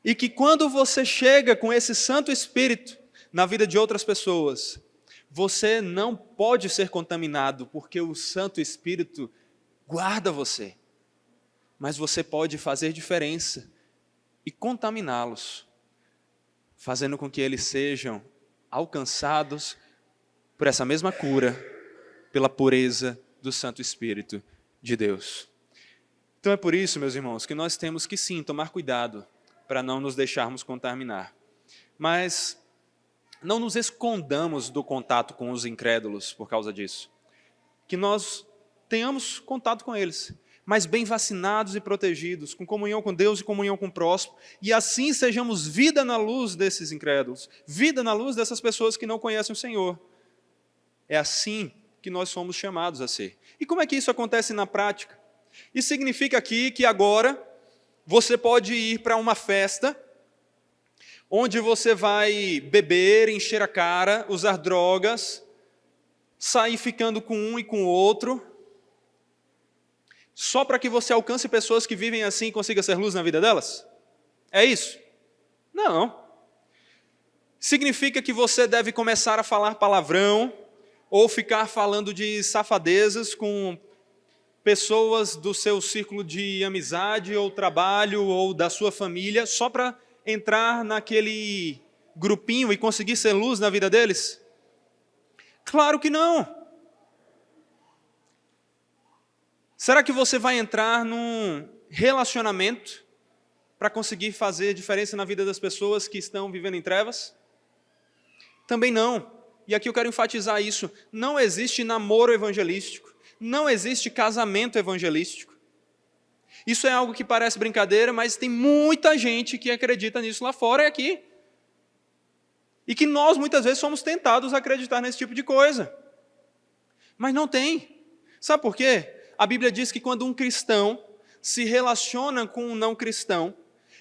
E que quando você chega com esse Santo Espírito na vida de outras pessoas, você não pode ser contaminado, porque o Santo Espírito guarda você. Mas você pode fazer diferença e contaminá-los, fazendo com que eles sejam alcançados por essa mesma cura, pela pureza do Santo Espírito de Deus. Então é por isso, meus irmãos, que nós temos que sim tomar cuidado para não nos deixarmos contaminar. Mas não nos escondamos do contato com os incrédulos por causa disso. Que nós tenhamos contato com eles, mas bem vacinados e protegidos, com comunhão com Deus e comunhão com o próximo, e assim sejamos vida na luz desses incrédulos, vida na luz dessas pessoas que não conhecem o Senhor. É assim que nós somos chamados a ser. E como é que isso acontece na prática? Isso significa aqui que agora você pode ir para uma festa, onde você vai beber, encher a cara, usar drogas, sair ficando com um e com o outro, só para que você alcance pessoas que vivem assim e consiga ser luz na vida delas? É isso? Não. Significa que você deve começar a falar palavrão, ou ficar falando de safadezas com pessoas do seu círculo de amizade, ou trabalho, ou da sua família, só para entrar naquele grupinho e conseguir ser luz na vida deles? Claro que não. Será que você vai entrar num relacionamento para conseguir fazer diferença na vida das pessoas que estão vivendo em trevas? Também não. E aqui eu quero enfatizar isso. Não existe namoro evangelístico. Não existe casamento evangelístico. Isso é algo que parece brincadeira, mas tem muita gente que acredita nisso lá fora e aqui. E que nós, muitas vezes, somos tentados a acreditar nesse tipo de coisa. Mas não tem. Sabe por quê? A Bíblia diz que quando um cristão se relaciona com um não cristão,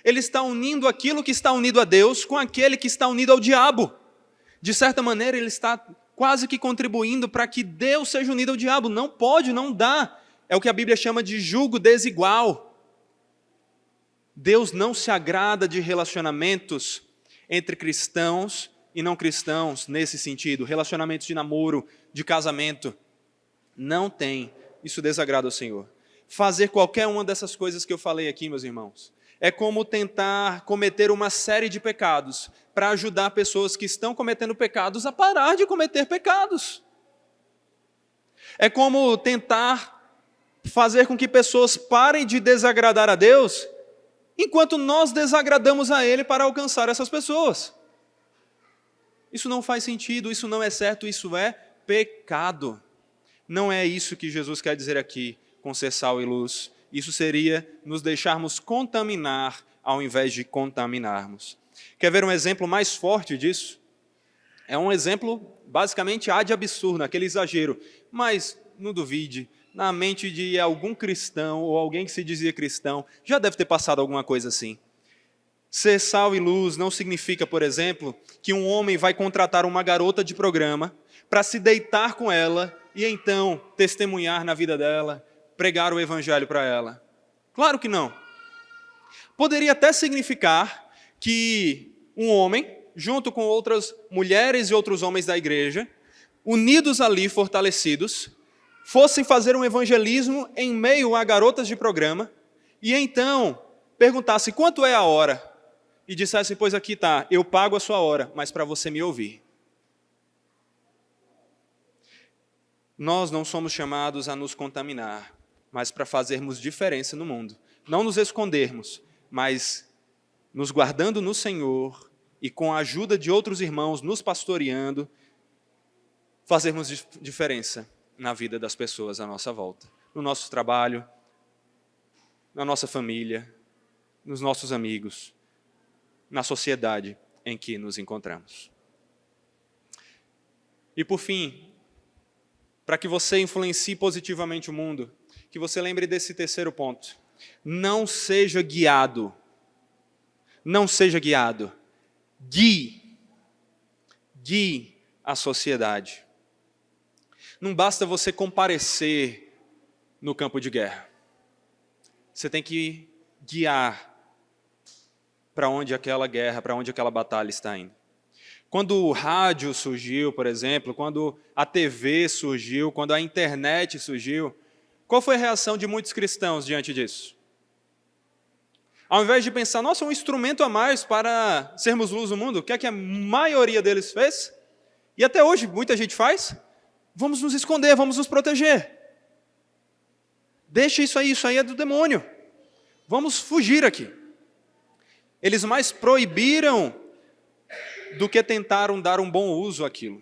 ele está unindo aquilo que está unido a Deus com aquele que está unido ao diabo. De certa maneira, ele está quase que contribuindo para que Deus seja unido ao diabo. Não pode, não dá. É o que a Bíblia chama de jugo desigual. Deus não se agrada de relacionamentos entre cristãos e não cristãos nesse sentido. Relacionamentos de namoro, de casamento. Não tem. Isso desagrada ao Senhor. Fazer qualquer uma dessas coisas que eu falei aqui, meus irmãos, é como tentar cometer uma série de pecados para ajudar pessoas que estão cometendo pecados a parar de cometer pecados. É como tentar fazer com que pessoas parem de desagradar a Deus, enquanto nós desagradamos a Ele para alcançar essas pessoas. Isso não faz sentido, isso não é certo, isso é pecado. Não é isso que Jesus quer dizer aqui com ser sal e luz. Isso seria nos deixarmos contaminar ao invés de contaminarmos. Quer ver um exemplo mais forte disso? É um exemplo basicamente ad absurdo, aquele exagero. Mas não duvide, na mente de algum cristão ou alguém que se dizia cristão, já deve ter passado alguma coisa assim. Ser sal e luz não significa, por exemplo, que um homem vai contratar uma garota de programa para se deitar com ela e então testemunhar na vida dela, pregar o evangelho para ela. Claro que não. Poderia até significar que um homem, junto com outras mulheres e outros homens da igreja, unidos ali, fortalecidos, fossem fazer um evangelismo em meio a garotas de programa e então perguntasse quanto é a hora e dissesse, pois aqui está, eu pago a sua hora, mas para você me ouvir. Nós não somos chamados a nos contaminar, mas para fazermos diferença no mundo. Não nos escondermos, mas nos guardando no Senhor e com a ajuda de outros irmãos, nos pastoreando, fazermos diferença na vida das pessoas à nossa volta. No nosso trabalho, na nossa família, nos nossos amigos, na sociedade em que nos encontramos. E por fim, para que você influencie positivamente o mundo, que você lembre desse terceiro ponto. Não seja guiado. Não seja guiado. Guie a sociedade. Não basta você comparecer no campo de guerra. Você tem que guiar para onde aquela guerra, para onde aquela batalha está indo. Quando o rádio surgiu, por exemplo, quando a TV surgiu, quando a internet surgiu, qual foi a reação de muitos cristãos diante disso? Ao invés de pensar, nossa, um instrumento a mais para sermos luz no mundo, o que é que a maioria deles fez? E até hoje muita gente faz? Vamos nos esconder, vamos nos proteger. Deixa isso aí é do demônio. Vamos fugir aqui. Eles mais proibiram do que tentaram dar um bom uso àquilo.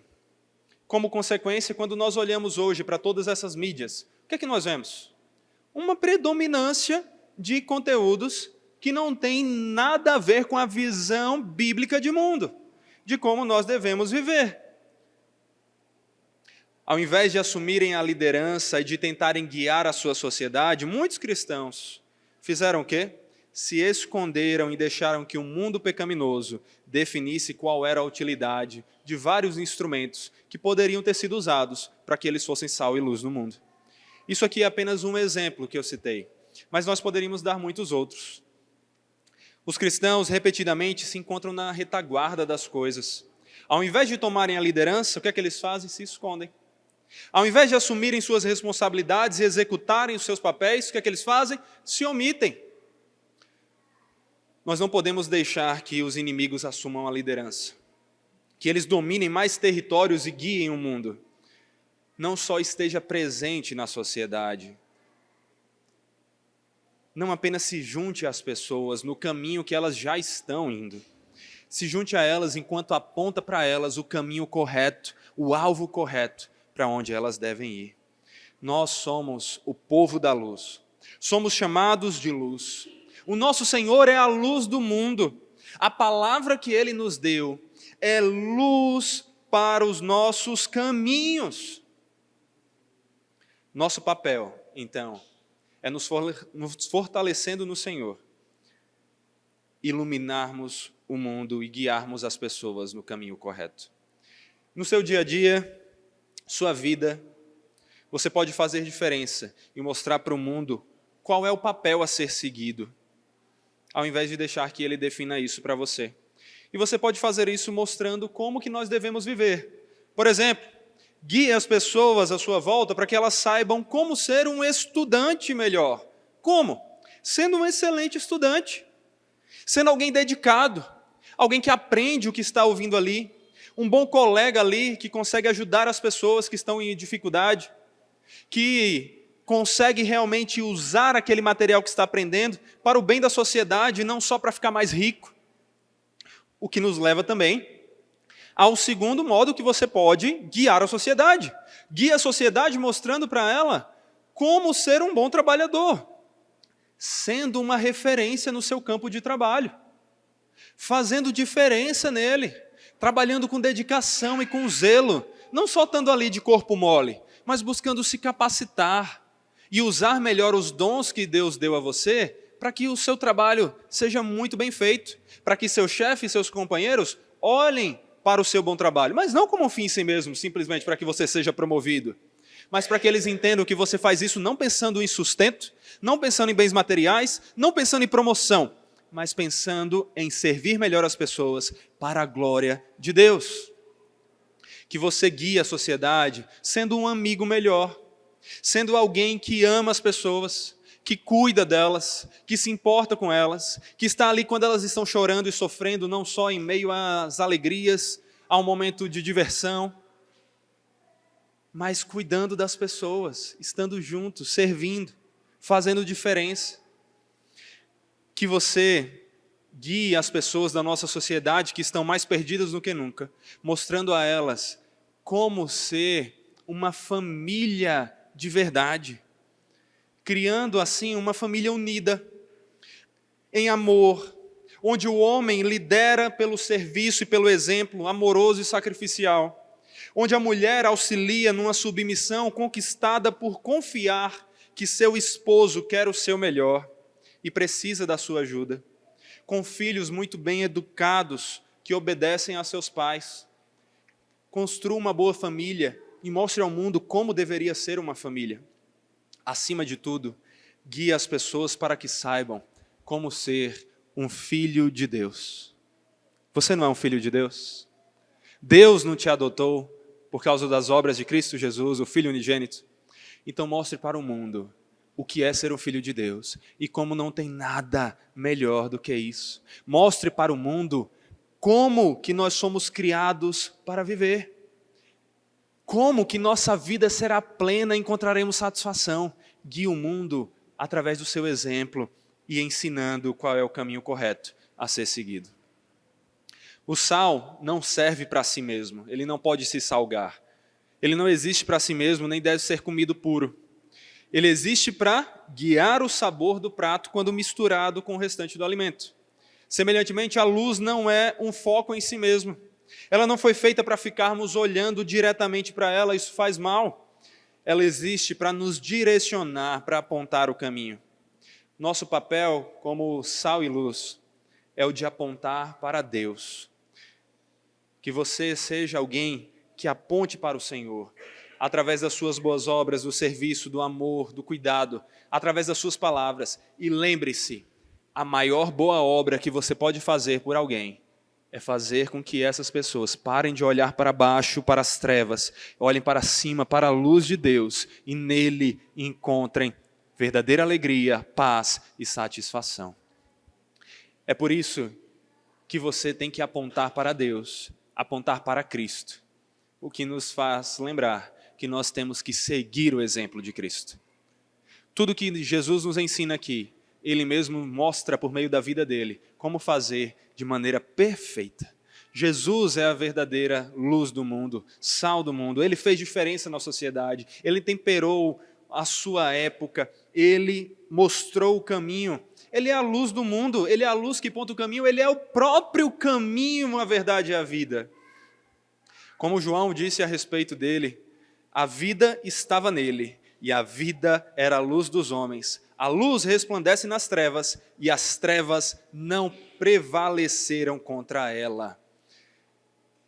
Como consequência, quando nós olhamos hoje para todas essas mídias, o que é que nós vemos? Uma predominância de conteúdos que não tem nada a ver com a visão bíblica de mundo, de como nós devemos viver. Ao invés de assumirem a liderança e de tentarem guiar a sua sociedade, muitos cristãos fizeram o quê? Se esconderam e deixaram que o mundo pecaminoso definisse qual era a utilidade de vários instrumentos que poderiam ter sido usados para que eles fossem sal e luz no mundo. Isso aqui é apenas um exemplo que eu citei, mas nós poderíamos dar muitos outros. Os cristãos, repetidamente, se encontram na retaguarda das coisas. Ao invés de tomarem a liderança, o que é que eles fazem? Se escondem. Ao invés de assumirem suas responsabilidades e executarem os seus papéis, o que é que eles fazem? Se omitem. Nós não podemos deixar que os inimigos assumam a liderança, que eles dominem mais territórios e guiem o mundo. Não só esteja presente na sociedade, não apenas se junte às pessoas no caminho que elas já estão indo. Se junte a elas enquanto aponta para elas o caminho correto, o alvo correto para onde elas devem ir. Nós somos o povo da luz, somos chamados de luz. O nosso Senhor é a luz do mundo. A palavra que Ele nos deu é luz para os nossos caminhos. Nosso papel, então, é nos fortalecendo no Senhor, iluminarmos o mundo e guiarmos as pessoas no caminho correto. No seu dia a dia, sua vida, você pode fazer diferença e mostrar para o mundo qual é o papel a ser seguido, ao invés de deixar que ele defina isso para você. E você pode fazer isso mostrando como que nós devemos viver. Por exemplo, guie as pessoas à sua volta para que elas saibam como ser um estudante melhor. Como? Sendo um excelente estudante, sendo alguém dedicado, alguém que aprende o que está ouvindo ali, um bom colega ali que consegue ajudar as pessoas que estão em dificuldade, que consegue realmente usar aquele material que está aprendendo para o bem da sociedade, não só para ficar mais rico. O que nos leva também ao segundo modo que você pode guiar a sociedade. Guia a sociedade mostrando para ela como ser um bom trabalhador, sendo uma referência no seu campo de trabalho, fazendo diferença nele, trabalhando com dedicação e com zelo, não só estando ali de corpo mole, mas buscando se capacitar e usar melhor os dons que Deus deu a você para que o seu trabalho seja muito bem feito, para que seu chefe e seus companheiros olhem para o seu bom trabalho, mas não como um fim em si mesmo, simplesmente para que você seja promovido, mas para que eles entendam que você faz isso não pensando em sustento, não pensando em bens materiais, não pensando em promoção, mas pensando em servir melhor as pessoas para a glória de Deus. Que você guie a sociedade sendo um amigo melhor, sendo alguém que ama as pessoas, que cuida delas, que se importa com elas, que está ali quando elas estão chorando e sofrendo, não só em meio às alegrias, a um momento de diversão, mas cuidando das pessoas, estando juntos, servindo, fazendo diferença. Que você guie as pessoas da nossa sociedade que estão mais perdidas do que nunca, mostrando a elas como ser uma família de verdade, criando assim uma família unida, em amor, onde o homem lidera pelo serviço e pelo exemplo amoroso e sacrificial, onde a mulher auxilia numa submissão conquistada por confiar que seu esposo quer o seu melhor e precisa da sua ajuda, com filhos muito bem educados que obedecem a seus pais. Construa uma boa família e mostre ao mundo como deveria ser uma família. Acima de tudo, guie as pessoas para que saibam como ser um filho de Deus. Você não é um filho de Deus? Deus não te adotou por causa das obras de Cristo Jesus, o Filho unigênito? Então mostre para o mundo o que é ser um filho de Deus e como não tem nada melhor do que isso. Mostre para o mundo como que nós somos criados para viver. Como que nossa vida será plena e encontraremos satisfação. Guie o mundo através do seu exemplo e ensinando qual é o caminho correto a ser seguido. O sal não serve para si mesmo, ele não pode se salgar. Ele não existe para si mesmo, nem deve ser comido puro. Ele existe para guiar o sabor do prato quando misturado com o restante do alimento. Semelhantemente, a luz não é um foco em si mesmo. Ela não foi feita para ficarmos olhando diretamente para ela, isso faz mal. Ela existe para nos direcionar, para apontar o caminho. Nosso papel como sal e luz é o de apontar para Deus. Que você seja alguém que aponte para o Senhor, através das suas boas obras, do serviço, do amor, do cuidado, através das suas palavras. E lembre-se, a maior boa obra que você pode fazer por alguém é fazer com que essas pessoas parem de olhar para baixo, para as trevas, olhem para cima, para a luz de Deus e nele encontrem verdadeira alegria, paz e satisfação. É por isso que você tem que apontar para Deus, apontar para Cristo, o que nos faz lembrar que nós temos que seguir o exemplo de Cristo. Tudo que Jesus nos ensina aqui, Ele mesmo mostra por meio da vida dele como fazer de maneira perfeita. Jesus é a verdadeira luz do mundo, sal do mundo. Ele fez diferença na sociedade, ele temperou a sua época, ele mostrou o caminho, Ele é a luz do mundo, Ele é a luz que ponta o caminho, Ele é o próprio caminho, a verdade e a vida. Como João disse a respeito dele, a vida estava nele, e a vida era a luz dos homens. A luz resplandece nas trevas, e as trevas não prevaleceram contra ela.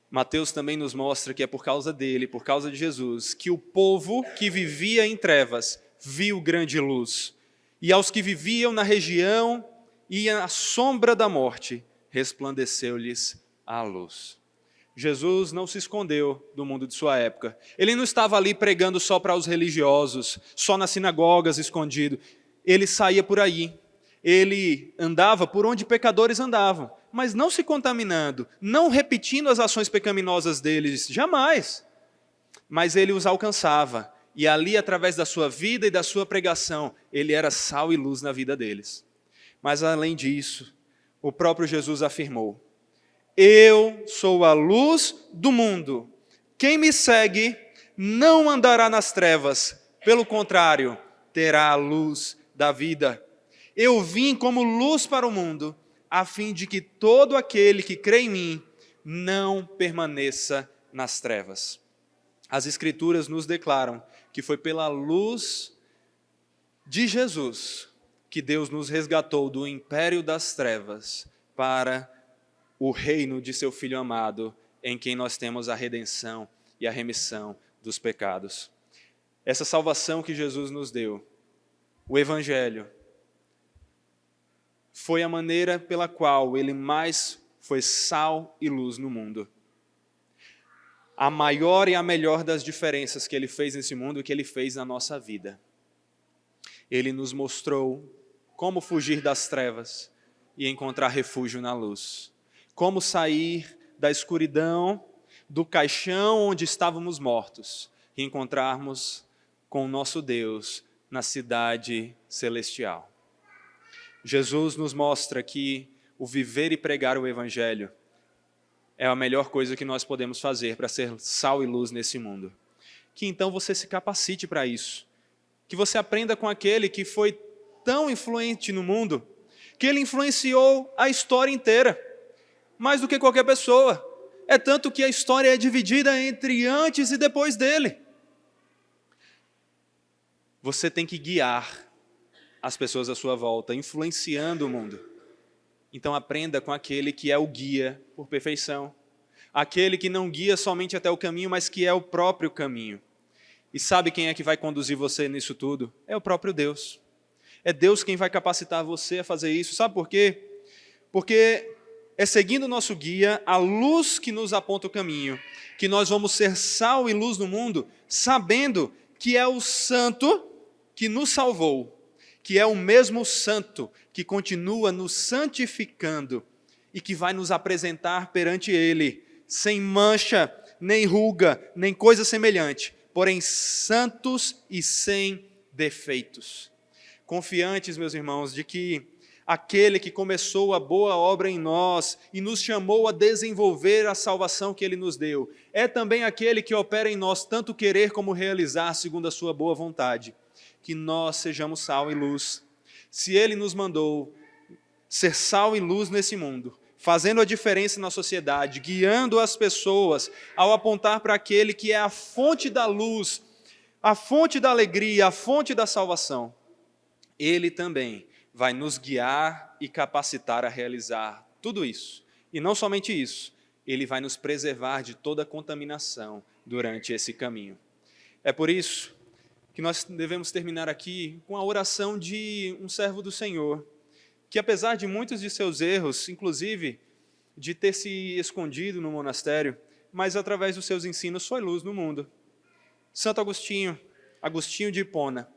Mateus também nos mostra que é por causa dele, por causa de Jesus, que o povo que vivia em trevas viu grande luz. E aos que viviam na região e à sombra da morte, resplandeceu-lhes a luz. Jesus não se escondeu do mundo de sua época. Ele não estava ali pregando só para os religiosos, só nas sinagogas, escondido. Ele saía por aí. Ele andava por onde pecadores andavam, mas não se contaminando, não repetindo as ações pecaminosas deles, jamais. Mas ele os alcançava, e ali, através da sua vida e da sua pregação, ele era sal e luz na vida deles. Mas além disso, o próprio Jesus afirmou: eu sou a luz do mundo. Quem me segue não andará nas trevas, pelo contrário, terá a luz da vida. Eu vim como luz para o mundo, a fim de que todo aquele que crê em mim não permaneça nas trevas. As Escrituras nos declaram que foi pela luz de Jesus que Deus nos resgatou do império das trevas para o reino de seu Filho amado, em quem nós temos a redenção e a remissão dos pecados. Essa salvação que Jesus nos deu, o Evangelho, foi a maneira pela qual ele mais foi sal e luz no mundo. A maior e a melhor das diferenças que ele fez nesse mundo e que ele fez na nossa vida. Ele nos mostrou como fugir das trevas e encontrar refúgio na luz. Como sair da escuridão, do caixão onde estávamos mortos e encontrarmos com o nosso Deus na cidade celestial. Jesus nos mostra que o viver e pregar o Evangelho é a melhor coisa que nós podemos fazer para ser sal e luz nesse mundo. Que então você se capacite para isso. Que você aprenda com aquele que foi tão influente no mundo, que ele influenciou a história inteira, mais do que qualquer pessoa. É tanto que a história é dividida entre antes e depois dele. Você tem que guiar as pessoas à sua volta, influenciando o mundo. Então aprenda com aquele que é o guia por perfeição. Aquele que não guia somente até o caminho, mas que é o próprio caminho. E sabe quem é que vai conduzir você nisso tudo? É o próprio Deus. É Deus quem vai capacitar você a fazer isso. Sabe por quê? Porque é seguindo o nosso guia, a luz que nos aponta o caminho, que nós vamos ser sal e luz no mundo, sabendo que é o santo que nos salvou, que é o mesmo santo que continua nos santificando e que vai nos apresentar perante ele, sem mancha, nem ruga, nem coisa semelhante, porém santos e sem defeitos. Confiantes, meus irmãos, de que aquele que começou a boa obra em nós e nos chamou a desenvolver a salvação que ele nos deu, é também aquele que opera em nós tanto querer como realizar segundo a sua boa vontade. Que nós sejamos sal e luz. Se ele nos mandou ser sal e luz nesse mundo, fazendo a diferença na sociedade, guiando as pessoas ao apontar para aquele que é a fonte da luz, a fonte da alegria, a fonte da salvação, ele também vai nos guiar e capacitar a realizar tudo isso. E não somente isso, ele vai nos preservar de toda contaminação durante esse caminho. É por isso que nós devemos terminar aqui com a oração de um servo do Senhor, que apesar de muitos de seus erros, inclusive de ter se escondido no monastério, mas através dos seus ensinos foi luz no mundo. Santo Agostinho, Agostinho de Hipona,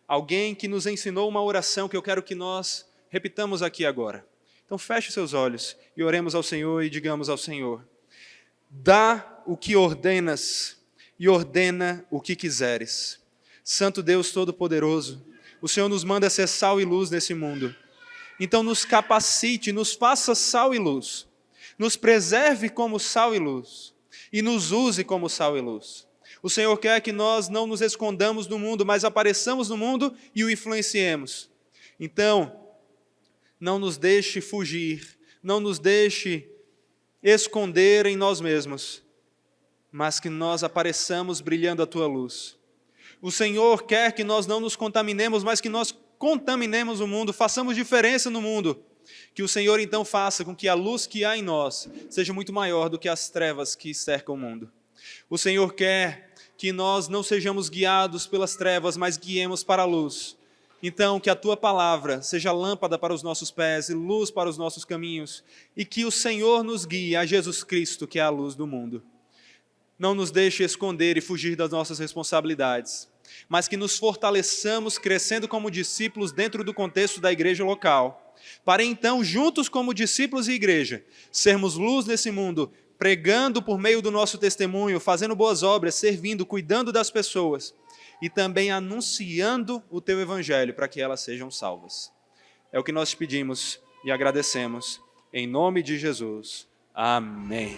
alguém que nos ensinou uma oração que eu quero que nós repitamos aqui agora. Então feche seus olhos e oremos ao Senhor e digamos ao Senhor: dá o que ordenas e ordena o que quiseres. Santo Deus Todo-Poderoso, o Senhor nos manda ser sal e luz nesse mundo. Então nos capacite, nos faça sal e luz, nos preserve como sal e luz e nos use como sal e luz. O Senhor quer que nós não nos escondamos do mundo, mas apareçamos no mundo e o influenciemos. Então, Não nos deixe fugir, não nos deixe esconder em nós mesmos, mas que nós apareçamos brilhando a tua luz. O Senhor quer que nós não nos contaminemos, mas que nós contaminemos o mundo, façamos diferença no mundo. Que o Senhor então faça com que a luz que há em nós seja muito maior do que as trevas que cercam o mundo. O Senhor quer que nós não sejamos guiados pelas trevas, mas guiemos para a luz. Então, que a tua palavra seja lâmpada para os nossos pés e luz para os nossos caminhos, e que o Senhor nos guie a Jesus Cristo, que é a luz do mundo. Não nos deixe esconder e fugir das nossas responsabilidades, mas que nos fortaleçamos crescendo como discípulos dentro do contexto da igreja local, para então, juntos como discípulos e igreja, sermos luz nesse mundo, pregando por meio do nosso testemunho, fazendo boas obras, servindo, cuidando das pessoas e também anunciando o teu evangelho para que elas sejam salvas. É o que nós te pedimos e agradecemos. Em nome de Jesus. Amém.